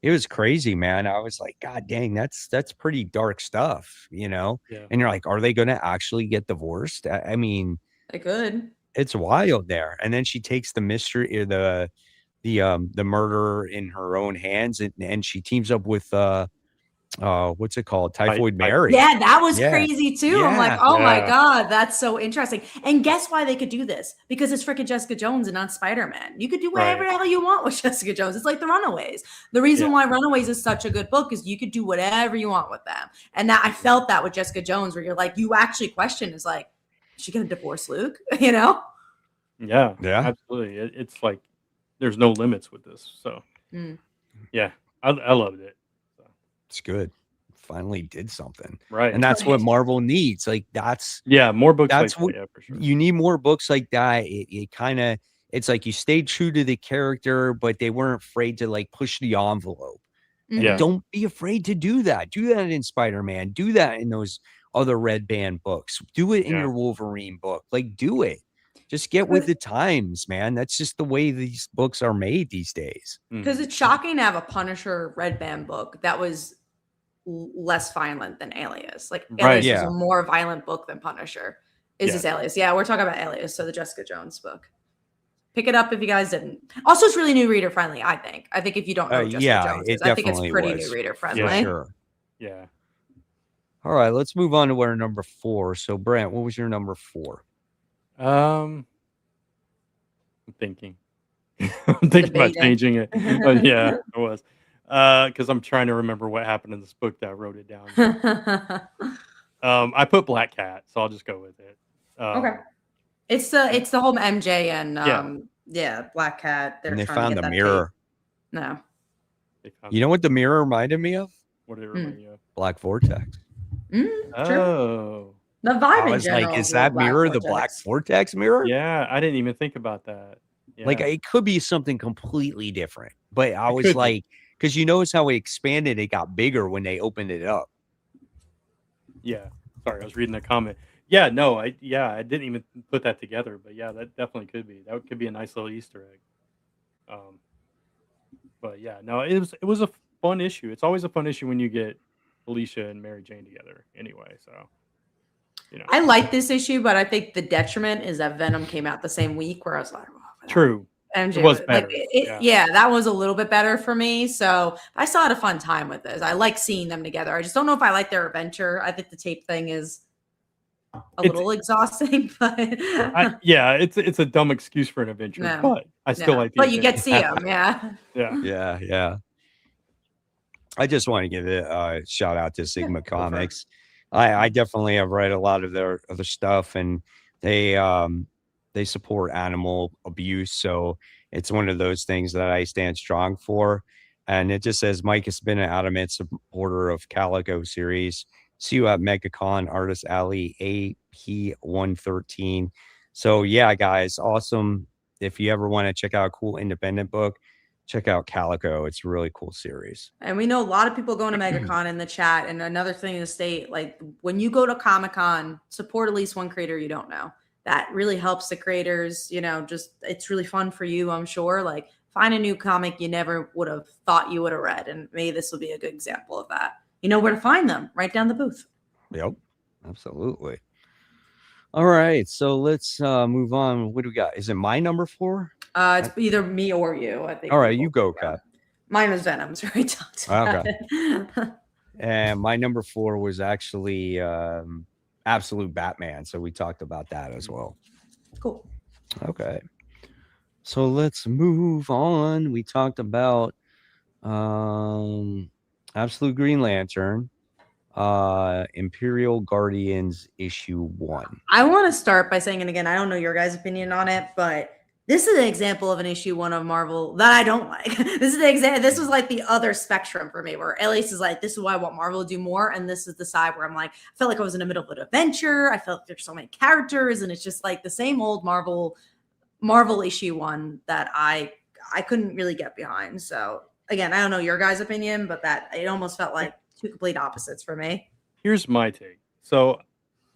it was crazy, man. I was like, God dang, that's pretty dark stuff, And you're like, are they going to actually get divorced? I mean, they could. It's wild there. And then she takes the mystery, or the murder in her own hands, and she teams up with what's it called? Ty- Typhoid Ty- Mary. Yeah, that was Yeah. crazy too. I'm like, Yeah. oh my Yeah. God, that's so interesting. And guess why they could do this? Because it's freaking Jessica Jones and not Spider-Man. You could do whatever Right. the hell you want with Jessica Jones. It's like The Runaways. The reason Yeah. why Runaways is such a good book is you could do whatever you want with them. And that I felt that with Jessica Jones, where you're like, you actually question is like, is she gonna divorce Luke? You know? Yeah. Yeah. Absolutely. It's like there's no limits with this. So Mm. yeah, I loved it. So, It's good. Finally did something. right. And that's what Right. Marvel needs. Like that's Yeah, more books like that's that. what Yeah, for sure. you need, more books like that. It kind of, it's like you stayed true to the character, but they weren't afraid to like push the envelope. And Yeah. don't be afraid to do that. Do that in Spider-Man. Do that in those other Red Band books. Do it in Yeah. your Wolverine book. Like, do it. Just get with the times, man. That's just the way these books are made these days. Because Mhm. it's shocking to have a Punisher Red Band book that was less violent than Alias. Like Right, Alias is yeah. a more violent book than Punisher. Is Yeah. this Alias? Yeah, we're talking about Alias, so the Jessica Jones book. Pick it up if you guys didn't. Also, it's really new reader friendly, I think. I think if you don't know who Jessica Yeah, Jones it is, I think it's definitely pretty was. new reader For friendly. sure. Yeah. All right, let's move on to our number 4. So, Brent, what was your number 4? I'm thinking. I'm thinking about Debating. changing it. But yeah, it was. Because I'm trying to remember what happened in this book that I wrote it down. I put Black Cat, so I'll just go with it. Okay. It's the whole MJ and Yeah. Black Cat. They're And they trying to found get the that mirror. tape. No. They found You know what the mirror reminded me of? what did it remind you of? Black Vortex. True. Oh. The vibe I in was general. like, is is that Black mirror the Black Vortex. Vortex mirror? Yeah, I didn't even think about that. Yeah. Like, it could be something completely different. But I It was could be. like, because you notice how it expanded, it got bigger when they opened it up. Yeah. Sorry, I was reading a comment. Yeah, no, I didn't even put that together, but yeah, that definitely could be. That could be a nice little Easter egg. But yeah, no, it was a fun issue. It's always a fun issue when you get Alicia and Mary Jane together. Anyway, so you know, I like this issue, but I think the detriment is that Venom came out the same week where I was like, oh, true. MJ It was like better. yeah, that was a little bit better for me. So I still had a fun time with this. I like seeing them together. I just don't know if I like their adventure. I think the tape thing is a little exhausting, but it's a dumb excuse for an adventure, No. but I still like. But you get to see them, yeah. Yeah. Yeah. I just want to give a shout out to Sigma go for it. Comics. I definitely have read a lot of their other stuff, and they support animal abuse. So it's one of those things that I stand strong for. And it just says Mike has been an adamant supporter of Calico series. See you at MegaCon, Artist Alley AP113. So yeah, guys, awesome. If you ever want to check out a cool independent book, check out Calico. It's a really cool series. And we know a lot of people going to MegaCon in the chat. And another thing to state, like when you go to Comic-Con, support at least one creator you don't know. That really helps the creators, just it's really fun for you, I'm sure. Like find a new comic you never would have thought you would have read. And maybe this will be a good example of that. You know where to find them, right down the booth. Yep, absolutely. All right, so let's move on. What do we got? Is it my number 4? It's either me or you, I think. All right, you go, Kat. Mine was Venom, so we talked about it. And my number 4 was actually Absolute Batman. So we talked about that as well. Cool. Okay. So let's move on. We talked about Absolute Green Lantern, Imperial Guardians issue 1. I want to start by saying, and again, I don't know your guys' opinion on it, but this is an example of an issue 1 of Marvel that I don't like. This is the example. This was like the other spectrum for me, where Elias is like, this is why I want Marvel to do more, and this is the side where I'm like, I felt like I was in the middle of an adventure. I felt like there's so many characters, and it's just like the same old Marvel issue 1 that I couldn't really get behind. So again, I don't know your guys' opinion, but that it almost felt like two complete opposites for me. Here's my take. So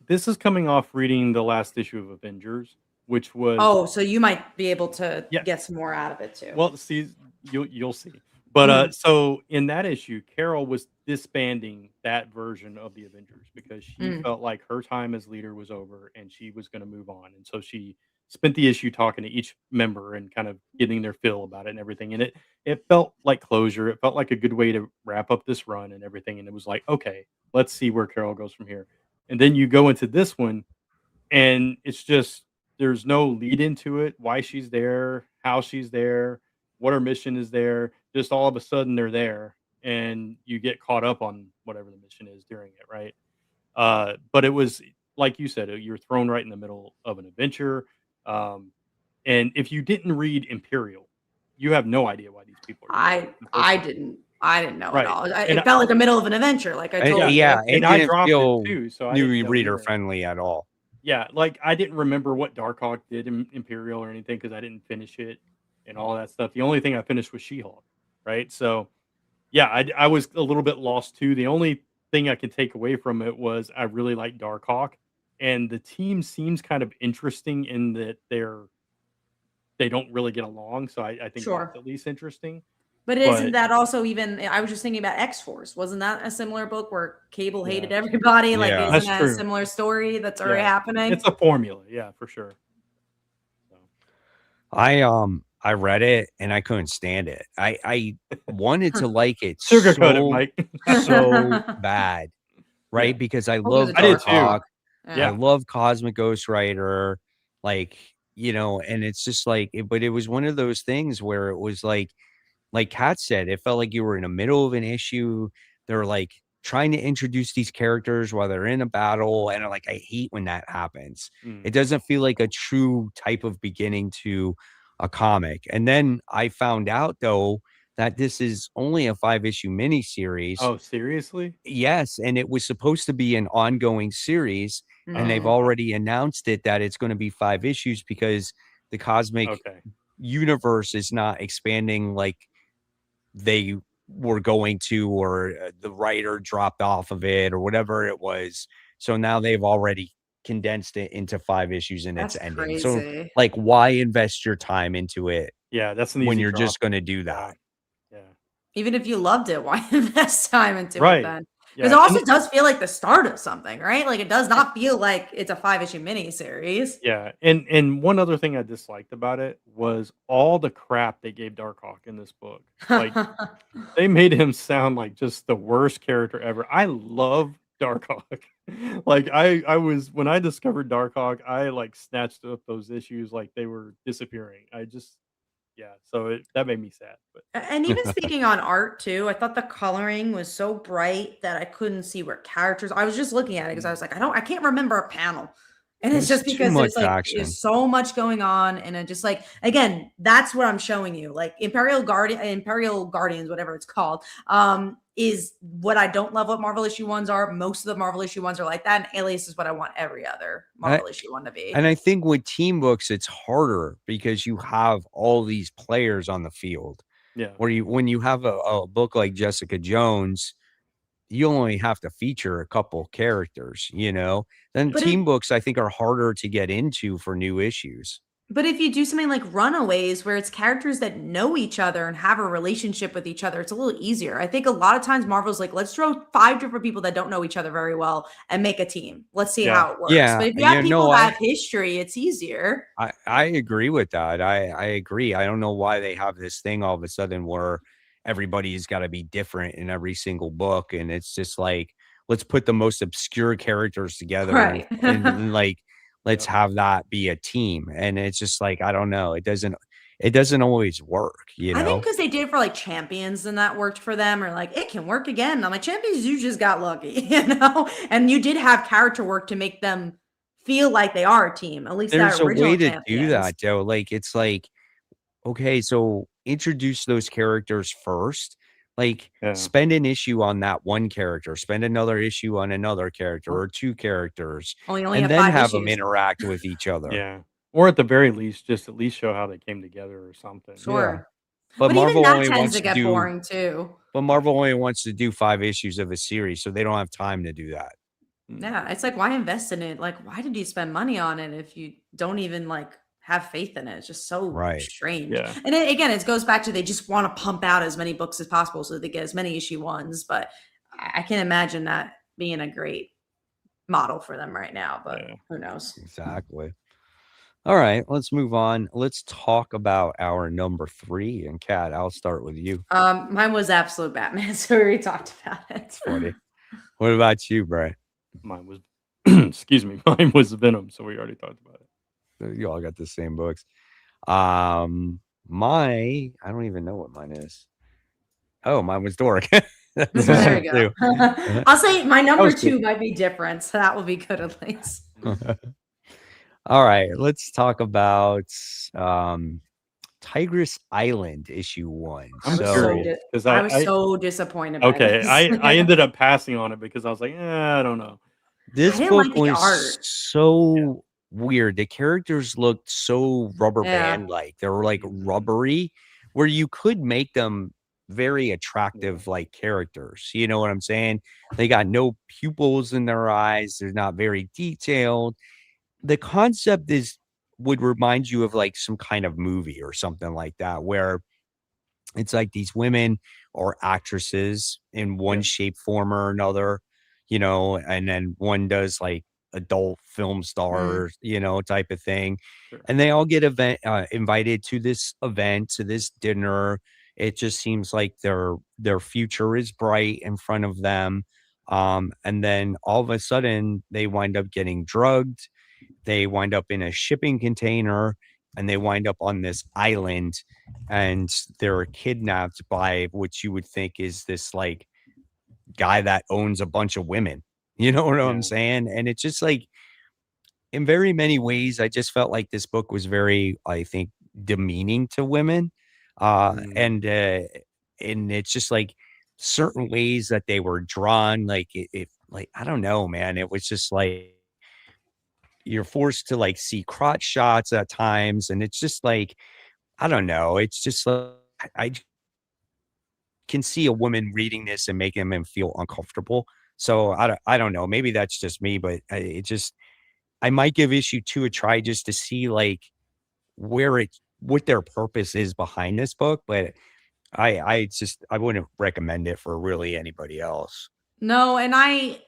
this is coming off reading the last issue of Avengers, which was so you might be able to get some more out of it too. Well, see, you'll see. But so in that issue, Carol was disbanding that version of the Avengers because she felt like her time as leader was over and she was going to move on, and so she spent the issue talking to each member and kind of getting their feel about it and everything. And it felt like closure. It felt like a good way to wrap up this run and everything. And it was like, okay, let's see where Carol goes from here. And then you go into this one, and it's just there's no lead into it, why she's there, how she's there, what her mission is there. Just all of a sudden they're there, and you get caught up on whatever the mission is during it, right? But it was like you said, you're thrown right in the middle of an adventure. Um, and if you didn't read Imperial, you have no idea why these people are here in the first I place. didn't know at Right. all. And It felt like the middle of an adventure, like I told you. Yeah, it and I didn't dropped it feel too, so I didn't new know reader either. friendly at all. Yeah, like I didn't remember what Darkhawk did in Imperial or anything because I didn't finish it and all that stuff. The only thing I finished was She-Hulk, right? So yeah, I was a little bit lost too. The only thing I can take away from it was I really like Darkhawk, and the team seems kind of interesting in that they don't really get along. So I think Sure. that's at least interesting. But isn't But that also even? I was just thinking about X-Force. Wasn't that a similar book where Cable hated yeah, everybody? Like, Yeah. isn't that's that a true. similar story that's already Yeah, happening? it's a formula. Yeah, for sure. So, I read it and I couldn't stand it. I wanted to like it sugarcoat it, so Mike. so bad, Yeah, right? Because I What was love it, I did too. Darkhawk. I Yeah. Yeah, love Cosmic Ghost Rider, like, and it's just like, but it was one of those things where it was like Kat said, it felt like you were in the middle of an issue. They're like trying to introduce these characters while they're in a battle. And I hate when that happens. It mm. doesn't feel like a true type of beginning to a comic. And then I found out though that this is only a 5-issue miniseries. Oh, seriously? Yes, and it was supposed to be an ongoing series, and they've Oh, Mm. already announced it that it's going to be 5 issues because the cosmic okay. universe is not expanding like they were going to, or the writer dropped off of it, or whatever it was. So now they've already condensed it into 5 issues and it's That's ending. So, crazy. why invest your time into it Yeah, that's an when easy you're drop. just going to do Yeah, that? yeah. Even if you loved it, why invest time into it Right. then? Because Yeah, it and also does feel like the start of something, right? Like it does not feel like it's a 5-issue miniseries. yeah, and one other thing I disliked about it was all the crap they gave Darkhawk in this book. Like, they made him sound like just the worst character ever. I love Darkhawk. Like, I was when I discovered Darkhawk, I, like, snatched up those issues like they were disappearing. I just yeah, so that made me sad, but And even speaking on art too, I thought the coloring was so bright that I couldn't see where characters. I was just looking at it because I was like, I can't remember a panel. And it's There's just too because much there's action. so much going on, and it just like again, that's what I'm showing you. Like Imperial Guardians, whatever it's called, is what I don't love. What Marvel issue ones are. Most of the Marvel issue ones are like that, and Alias is what I want every other Marvel issue one to be. And I think with team books, it's harder because you have all these players on the field. yeah. When you have a book like Jessica Jones, you only have to feature a couple characters, Then But it team books, I think, are harder to get into for new issues. But if you do something like Runaways, where it's characters that know each other and have a relationship with each other, it's a little easier. I think a lot of times Marvel's like, let's throw 5 different people that don't know each other very well and make a team. Let's see Yeah. how it works. Yeah, But if you yeah, have people no, that have history, it's easier. I agree with that. I agree. I don't know why they have this thing all of a sudden where everybody's got to be different in every single book, and it's just like, let's put the most obscure characters together and, Right. and like let's Yep. have that be a team. And it's just like, I don't know. It doesn't always work, I think because they did it for like Champions and that worked for them, or like it can work again. I'm like, Champions, you just got lucky, And you did have character work to make them feel like they are a team, at least There's that a original way to do Champions. that, Joe. Like, it's like, okay, so introduce those characters first. Like, Yeah. spend an issue on that one character, spend another issue on another character Well or 2 characters, Only have and then 5 have them issues. interact with each other. Yeah. Or at the very least, just at least show how they came together or something. Yeah. Sure. But But even Marvel that only tends wants to to get do boring too. but Marvel only wants to do 5 issues of a series, so they don't have time to do that. Mm. Yeah, it's like, why invest in it? Like, why did you spend money on it if you don't even like have faith in it? It's just so Right. strange. Yeah. And again, it goes back to they just want to pump out as many books as possible so that they get as many issue ones. But I can imagine that being a great model for them right now. But Yeah. who knows? Exactly. All right, let's move on. Let's talk about our number 3. And Kat, I'll start with you. Mine was Absolute Batman, so we already talked about it. It's funny. What about you, Brian? Mine was, excuse me, mine was Venom. So we already talked about it. You all got the same books. I don't even know what mine is. Oh, mine was Dork. There you go. I'll say my number was 2 good. might be different, so that will be good at least. All right, let's talk about Tigress Island issue 1. I'm so curious because I was so disappointed. By okay, this. I ended up passing on it because I was like, I don't know. This didn't book like the was art. so weird. The characters looked so rubber Yeah. band like. They were like rubbery, where you could make them very attractive like characters. You know what I'm saying? They got no pupils in their eyes. They're not very detailed. The concept would remind you of like some kind of movie or something like that, where it's like these women or actresses in one Yeah. shape, form, or another, you know, and then one does like adult film stars, you know, type of thing. Sure. And they all get invited to this event, to this dinner. It just seems like their future is bright in front of them. And then all of a sudden they wind up getting drugged. They wind up in a shipping container and they wind up on this island and they're kidnapped by what you would think is this like guy that owns a bunch of women. You know what I'm saying? And it's just like, in very many ways, I just felt like this book was very, I think, demeaning to women. And it's just like certain ways that they were drawn, like it like, I don't know, man. It was just like you're forced to like see crotch shots at times. And it's just like, I don't know. It's just like I can see a woman reading this and making them feel uncomfortable. So I don't know. Maybe that's just me, but I might give issue 2 a try just to see like what their purpose is behind this book. But I wouldn't recommend it for really anybody else. No, and I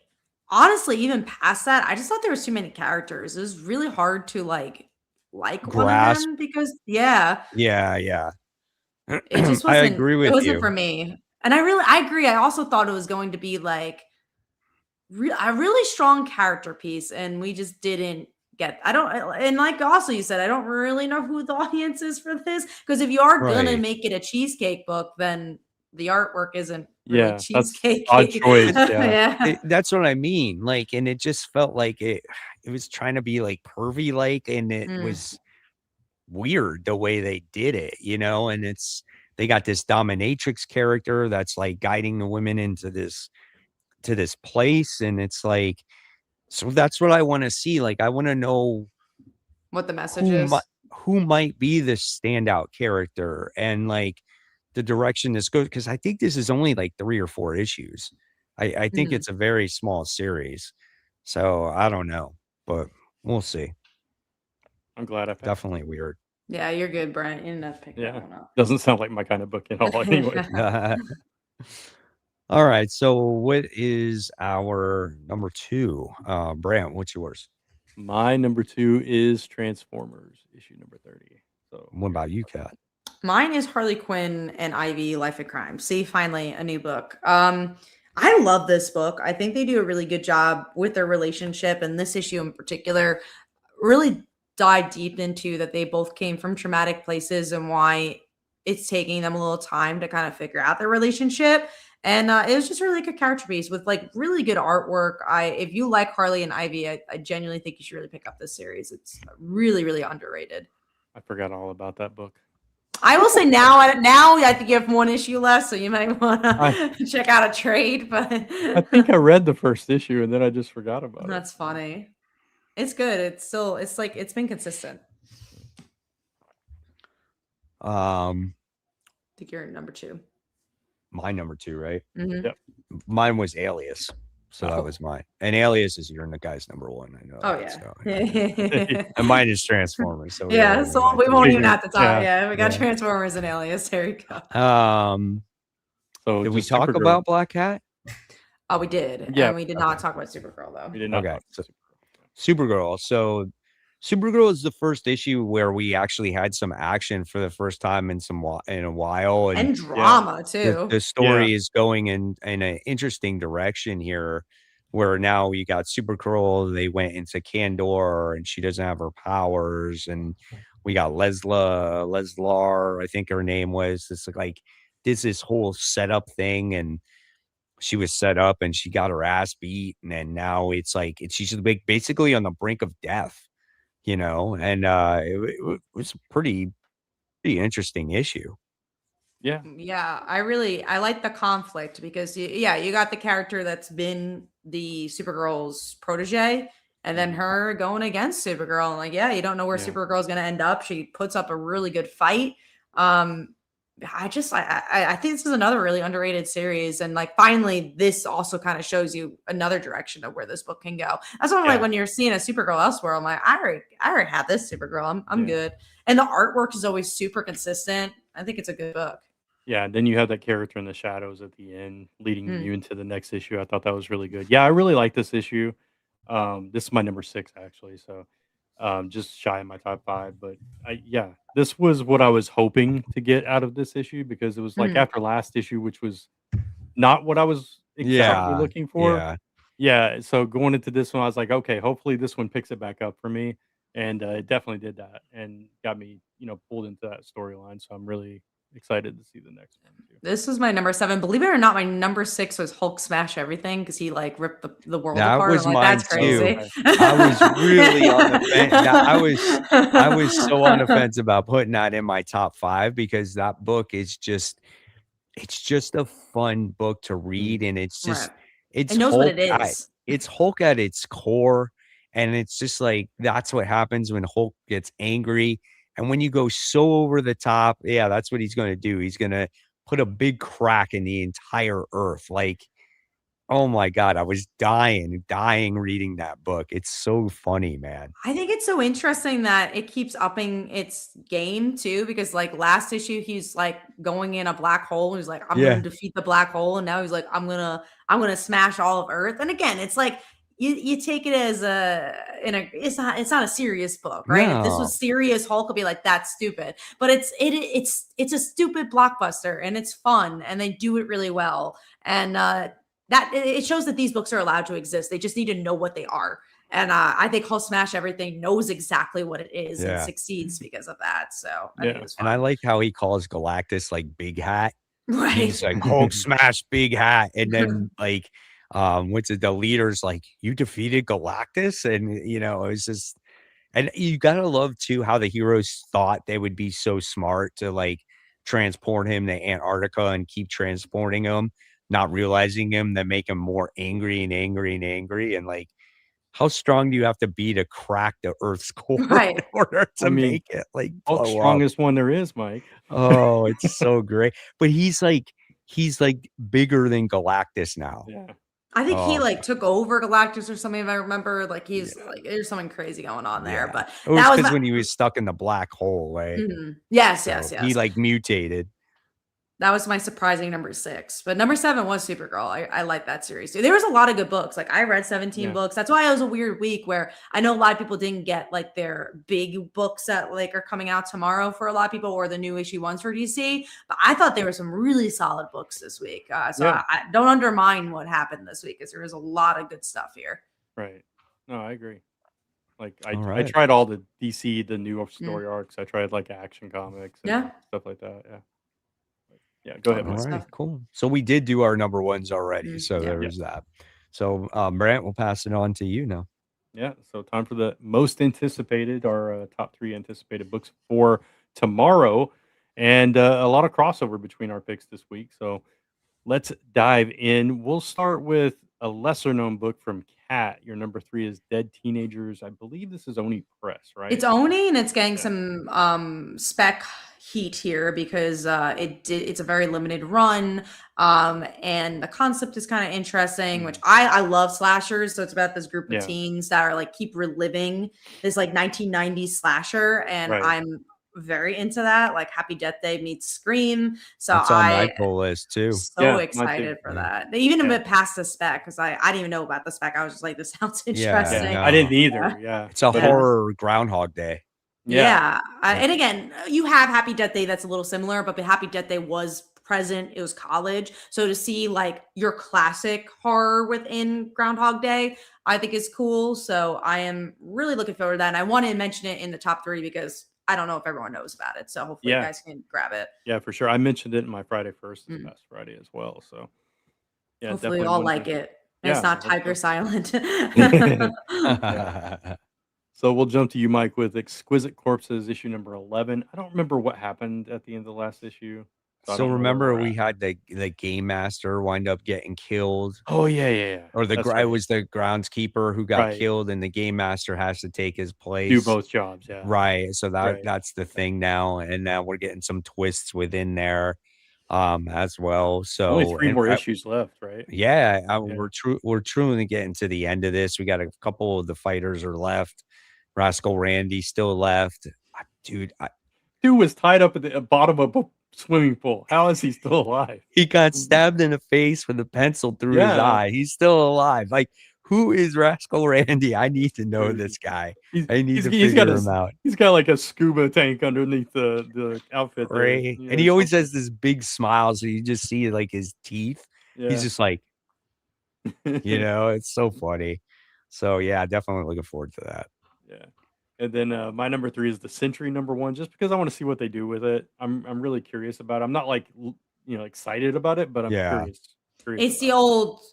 honestly, even past that, I just thought there was too many characters. It was really hard to like one of Grasp. them because yeah, Yeah. it just I wasn't. agree with It wasn't you. for me. And I agree. I also thought it was going to be like a really strong character piece, and we just didn't get. I don't. And like also you said, I don't really know who the audience is for this because if you are gonna Right. make it a cheesecake book, then the artwork isn't really Yeah, that's cheesecake. odd choice. Yeah. Yeah. That's what I mean. Like, and it just felt like it was trying to be like pervy like, and it Mm. was weird the way they did it, you know, and they got this dominatrix character that's like guiding the women into this place. And it's like, so that's what I want to see. Like, I want to know What the message is. who might be the standout character and like the direction this goes. Cause I think this is only like 3 or 4 issues. I think it's a very small series. So I don't know, but we'll see. I'm glad I passed. Definitely weird. Yeah, you're good, Brent. You didn't have to pick Yeah. that one up. Doesn't sound like my kind of book at all. Anyway, All right. So what is our number 2? Brant, what's yours? my number 2 is Transformers, issue number 30. So What about you, Kat? Mine is Harley Quinn and Ivy Life of Crime. See, finally a new book. I love this book. I think they do a really good job with their relationship, and this issue in particular really dive deep into that they both came from traumatic places and why it's taking them a little time to kind of figure out their relationship. And it was just really good character piece with like really good artwork. If you like Harley and Ivy, I genuinely think you should really pick up this series. It's really, really underrated. I forgot all about that book. I will say now I think you have 1 issue left, so you might want to check out a trade. But I think I read the first issue and then I just forgot about it. that's funny. It's good. It's like it's been consistent. I think you're number 2. My number 2, right? Mhm. Yep. Mine was Alias. So that was mine. And Alias is your guy's number 1. I know. Oh that, yeah. so, and mine is Transformers. So Yeah, so we won't even have to talk. Yeah. Yeah, we got Yeah. Transformers and Alias. There you go. So Did we just talk Supergirl. about Black Cat? Oh, we did. Yeah, And we did not talk about Supergirl though. We did not Okay, talk so about Supergirl. Supergirl. So Supergirl is the first issue where we actually had some action for the first time in a while, and And Yeah. drama the too. the story is going in an interesting direction here, where now you got Supergirl, they went into Kandor, and she doesn't have her powers, and we got Leslar, I think her name was. It's like this whole setup thing, and she was set up and she got her ass beat, and then now she's basically on the brink of death, and it was a pretty interesting issue. Yeah. Yeah, I like the conflict because yeah, you got the character that's been the Supergirl's protege, and then her going against Supergirl, and like, yeah, you don't know where Yeah. Supergirl's gonna end up. She puts up a really good fight. I think this is another really underrated series, and like finally, this also kind of shows you another direction of where this book can go. That's what I'm like Yeah. when you're seeing a Supergirl elsewhere. I'm like, I already have this Supergirl. I'm Yeah. good, and the artwork is always super consistent. I think it's a good book. Yeah, then you have that character in the shadows at the end leading Mm. you into the next issue. I thought that was really good. Yeah, I really like this issue. This is my number 6 actually, so just shy of my top 5. But yeah, this was what I was hoping to get out of this issue because it was like Mm. after last issue, which was not what I was exactly Yeah, looking for. yeah. Yeah, so going into this one, I was like, okay, hopefully this one picks it back up for me, and it definitely did that, and got me, pulled into that storyline. So I'm really excited to see the next one too. This was my number 7. Believe it or not, my number 6 was Hulk Smash Everything because he like ripped the world That apart. was I'm like, mine that's too. crazy. I was really on the fence. I was so on the fence about putting that in my top 5 because that book is it's just a fun book to read, and Right. it's It knows what Hulk it at is. it's Hulk at its core, and it's just like that's what happens when Hulk gets angry, and when you go so over the top, yeah, that's what he's gonna do. He's gonna put a big crack in the entire earth, like, oh my god, I was dying reading that book. It's so funny, man. I think it's so interesting that it keeps upping its game too, because like last issue, he's like going in a black hole. He's like, I'm Yeah. gonna defeat the black hole. And now he's like, I'm gonna smash all of Earth. And again, it's like you take it as it's not a serious book, right? If this No. was serious, Hulk would be like, that's stupid. But it's a stupid blockbuster and it's fun and they do it really well. And that it shows that these books are allowed to exist. They just need to know what they are. And I think Hulk Smash Everything knows exactly what it is and Yeah. succeeds because of that. So I think Yeah. it was fun. And I like how he calls Galactus like Big Hat. Right. He's like, Hulk smash Big Hat. And then like what's it, the leader's like, you defeated Galactus? And it was just, and you gotta love too how the heroes thought they would be so smart to like transport him to Antarctica and keep transporting him, not realizing him, that make him more angry and angry and angry. And like, how strong do you have to be to crack the Earth's core Right. in order to I mean, make it like Hulk's blow up? strongest one there is, Mike. Oh, it's so great. But he's like bigger than Galactus now. Yeah. I think he Oh, like took over Galactus or something, if I remember. Like he's Yeah. like there's something crazy going on there. Yeah. But It was that was because my when he was stuck in the black hole, right? Mhm. Yes, So yes, he yes. like mutated. That was my surprising number 6. But number 7 was Supergirl. I like that series too. There was a lot of good books. Like I read 17 Yeah. books. That's why it was a weird week where I know a lot of people didn't get like their big books that like are coming out tomorrow for a lot of people, or the new issue ones for DC. But I thought there were some really solid books this week. So Yeah. I don't undermine what happened this week because there was a lot of good stuff here. Right. No, I agree. Like All I right. tried all the DC, the new story arcs. I tried like Action Comics and Yeah. stuff like that. Yeah. Yeah. Go ahead, All Mike. right, cool. So we did do our number ones already. Mhm. So Yeah. there was that. So Brant, we'll pass it on to you now. Yeah. So time for the most anticipated, our top 3 anticipated books for tomorrow, and a lot of crossover between our picks this week. So let's dive in. We'll start with a lesser known book from Cat. Your number 3 is Dead Teenagers. I believe this is Oni Press, right? It's Oni and it's getting Yeah. some spec heat here because it's a very limited run. And the concept is kind of interesting, which I love slashers. So it's about this group of Yeah. teens that are like keep reliving this like 1990s slasher. And Right. very into that. Like Happy Death Day meets Scream. So That's on my I pull list too. so Yeah, mine too. excited for Yeah. that. They even a Yeah. bit past the spec because I didn't even know about the spec. I was just like, this sounds Yeah, interesting. I didn't no. either. Yeah, It's a but horror Groundhog Day. Yeah. Yeah. And again, you have Happy Death Day that's a little similar, but the Happy Death Day was present. It was college. So to see like your classic horror within Groundhog Day, I think is cool. So I am really looking forward to that. And I want to mention it in the top 3 because I don't know if everyone knows about it. So hopefully you Yeah, guys can grab it. yeah, for sure. I mentioned it in my Friday First is Mm. Best Friday as well. So yeah, Hopefully we definitely all one like to. it. And it's Yeah, not I hope Tiger so. Silent. Yeah. So we'll jump to you, Mike, with Exquisite Corpses, issue number 11. I don't remember what happened at the end of the last issue, so I So don't know where remember we're we at. had the game master wind up getting killed, Oh yeah. or That's it right. was the groundskeeper who got Right. killed, and the game master has to take his Do place. both jobs. Yeah. Right. So Right. that's the thing now, and now we're getting some twists within there, as well. Only So 3 and more issues left, right? yeah, Yeah. we're truly getting to the end of this. We got a couple of the fighters are left. Rascal Randy still left. Dude, Dude was tied up at the bottom of a swimming pool. How is he still alive? he got stabbed in the face with a pencil through his Yeah. eye. He's still alive. Like, who is Rascal Randy? I need to know Crazy. this guy. He's I need he's to he's got figure a him out. he's got like a scuba tank underneath the outfit there. Right. Yeah, And he or always something. has this big smile, so you just see like his teeth. He's Yeah. just like, it's so funny. So yeah, definitely looking forward to that. Yeah. And then my number 3 is the Century number 1, just because I want to see what they do with it. I'm really curious about it. I'm not like excited about it, but I'm Yeah. curious.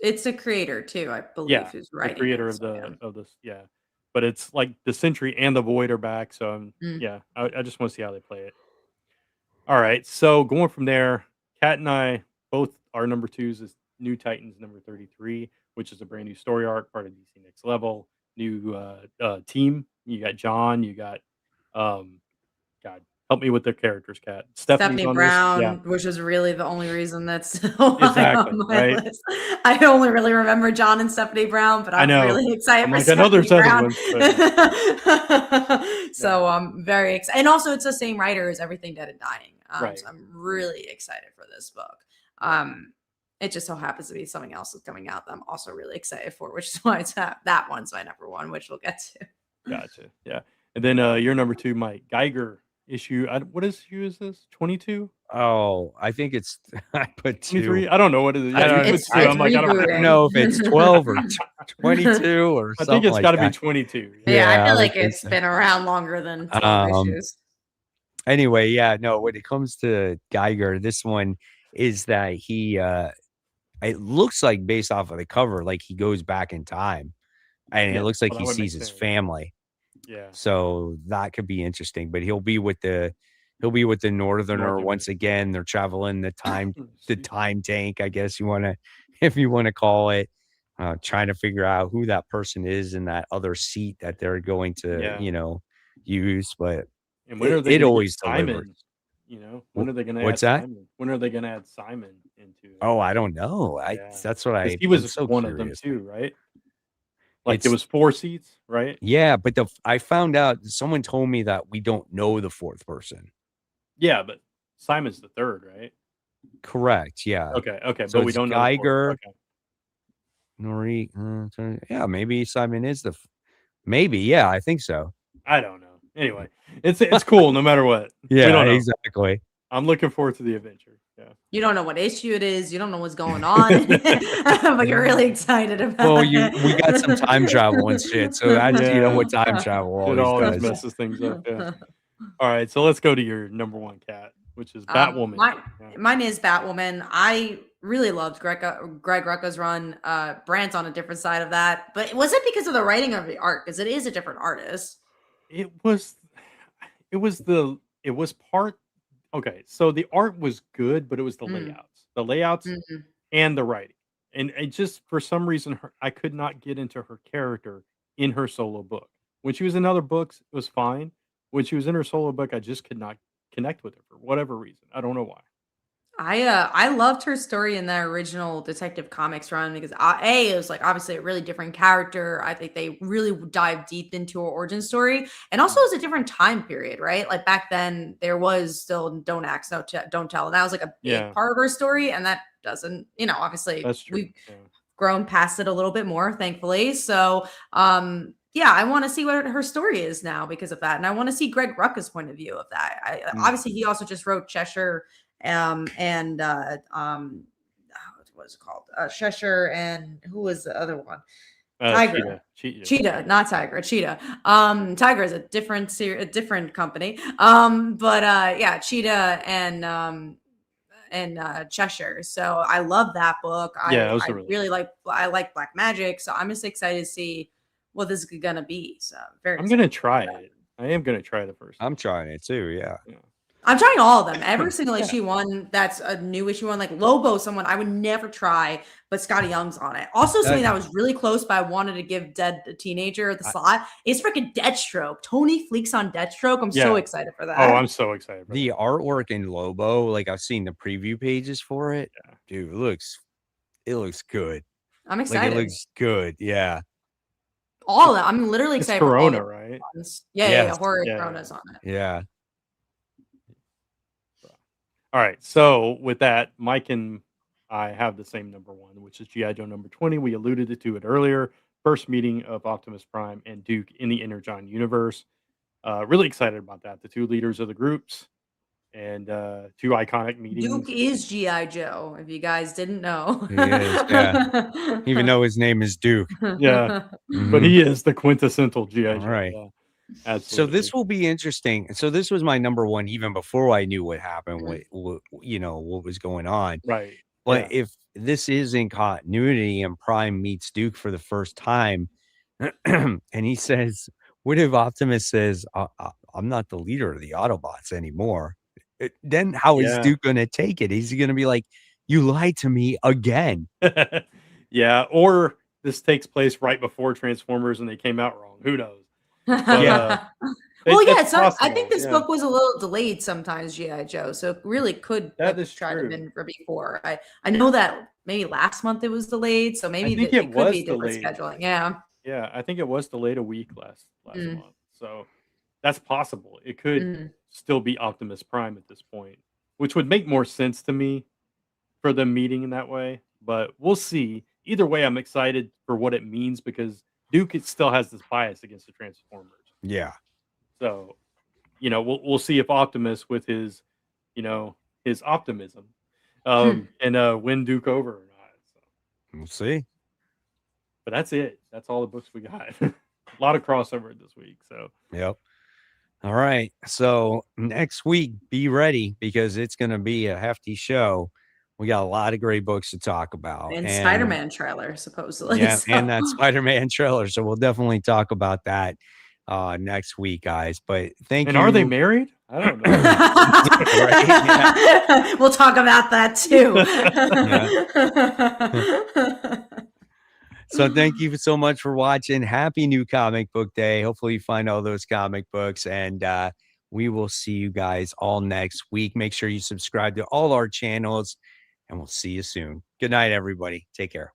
It's the creator too, I believe, who's The writing creator it. of So, yeah. of this, yeah. But it's like the Century and the Void are back, so Mm. yeah, I just want to see how they play it. All right, so going from there, Kat and I both our number 2s is New Titans number 33, which is a brand new story arc, part of DC Next Level, new team. You got John, you got God, help me with their characters, Kat. Stephanie's Stephanie on this, yeah, Brown, which is really the only reason that's still high exactly, on my right? list. I only really remember John and Stephanie Brown, but I I'm know. really excited I'm for like, I know there's Stephanie other Brown. ones, but So I'm very excited. And also, it's the same writer as Everything Dead and Dying. right. So I'm really excited for this book. It just so happens to be something else that's coming out that I'm also really excited for, which is why that one's my number 1, which we'll get to. Gotcha. Yeah. And then your number 2, Mike Geiger issue. What issue is this? 22? Oh, I think it's I put 23? 2. I don't know what it is. I Yeah, don't you know. put 2. I'm like, I don't know if it's 12 or 22 or I something think it's like got to be that. 22. Yeah, I Yeah, I feel would like think it's so. been around longer than 12 issues. Anyway, yeah, no, when it comes to Geiger, this one is that he it looks like, based off of the cover, like he goes back in time, and Yeah, it looks like well, that he would make sees his sense. family. Yeah. So that could be interesting, but he'll be with the Northerner once again. They're traveling the time tank, I guess if you want to call it, trying to figure out who that person is in that other seat that they're going to, use. But And when are they it gonna get always delivers. Simon? When are they going to add What's that? Simon? When are they going to add Simon into it? Oh, I don't know. Yeah. That's what 'Cause I'm he was so one curious. of them too, right? Like It's it was 4 seats, right? Yeah, but I found out, someone told me that we don't know the 4th person. Yeah, but Simon's the 3rd, right? Correct. Yeah. Okay, So but we it's don't know the 4th. Geiger, Okay. Nori. Yeah, maybe Simon is maybe. Yeah, I think so. I don't know. Anyway, it's cool no matter what. Yeah, we don't know. exactly. I'm looking forward to the adventure. Yeah. You don't know what issue it is. You don't know what's going on, but you're really excited about Well, it. we got some time travel and shit. So that's what time travel It always always does. messes things up. Yeah. All right, so let's go to your number 1, Kat, which is Batwoman. Mine is Batwoman. I really loved Greg Rucka's run. Brand's on a different side of that, but was it because of the writing of the art? Because it is a different artist. It was part. Okay, so the art was good, but it was the layouts and the writing, and it just, for some reason, I could not get into her character in her solo book. When she was in other books, it was fine. When she was in her solo book, I just could not connect with her for whatever reason. I don't know why. I loved her story in the original Detective Comics run because it was like obviously a really different character. I think they really dive deep into her origin story, and also it was a different time period, right? Like back then, there was still don't ask, don't tell, and that was like a big part of her story, and that doesn't, obviously That's true. we've grown past it a little bit more, thankfully. So, yeah, I want to see what her story is now because of that, and I want to see Greg Rucka's point of view of that. Obviously, he also just wrote Cheshire and what is it called? Cheshire, and who was the other one? Tiger. Cheetah, not Tiger. Cheetah. Tiger is a different company. Yeah, Cheetah and Cheshire. So I love that book. I really like Black Magic. So I'm just excited to see what this is gonna be. So I'm gonna try it. I am gonna try the first. I'm trying it too. Yeah. I'm trying all of them. Every single issue one that's a new issue one, like Lobo, someone I would never try, but Scotty Young's on it. Also, something that was really close, but I wanted to give Dead the Teenager the slot is freaking Deathstroke. Tony Fleek's on Deathstroke. I'm so excited for that. Oh, I'm so excited. The artwork in Lobo, like I've seen the preview pages for it. Yeah. Dude, it looks good. I'm excited. Like, it looks good. Yeah. All of them. I'm literally excited. It's Corona, right? Yeah, Horror Corona's on it. Yeah. All right. So with that, Mike and I have the same number one, which is G.I. Joe number 20. We alluded to it earlier. First meeting of Optimus Prime and Duke in the Energon universe. Really excited about that. The two leaders of the groups and two iconic meetings. Duke is G.I. Joe, if you guys didn't know. He is, yeah. Even though his name is Duke. Yeah. But he is the quintessential G.I. Joe. Right. Yeah. Absolutely. So this will be interesting. So this was my number one even before I knew what happened, what was going on. Right. But if this is in continuity and Prime meets Duke for the first time, and he says, what if Optimus says, I'm not the leader of the Autobots anymore? Then how is Duke going to take it? Is he going to be like, you lied to me again? Yeah. Or this takes place right before Transformers and they came out wrong. Who knows? But, I think this book was a little delayed sometimes, G.I. Joe, so it really could try to been before. I know that maybe last month it was delayed, so maybe it could be different scheduling. Yeah, I think it was delayed a week last month, so that's possible. It could still be Optimus Prime at this point, which would make more sense to me for them meeting in that way, but we'll see. Either way, I'm excited for what it means because Duke still has this bias against the Transformers. Yeah. So, we'll see if Optimus with his, his optimism, and win Duke over or not. So. We'll see. But that's it. That's all the books we got. A lot of crossover this week. So. Yep. All right. So next week, be ready because it's going to be a hefty show. We got a lot of great books to talk about. And Spider-Man trailer, supposedly. Yeah, and that Spider-Man trailer. So we'll definitely talk about that next week, guys. But thank you. And are they married? I don't know. Right? Yeah. We'll talk about that too. So thank you so much for watching. Happy New Comic Book Day. Hopefully you find all those comic books, and we will see you guys all next week. Make sure you subscribe to all our channels, and we'll see you soon. Good night, everybody. Take care.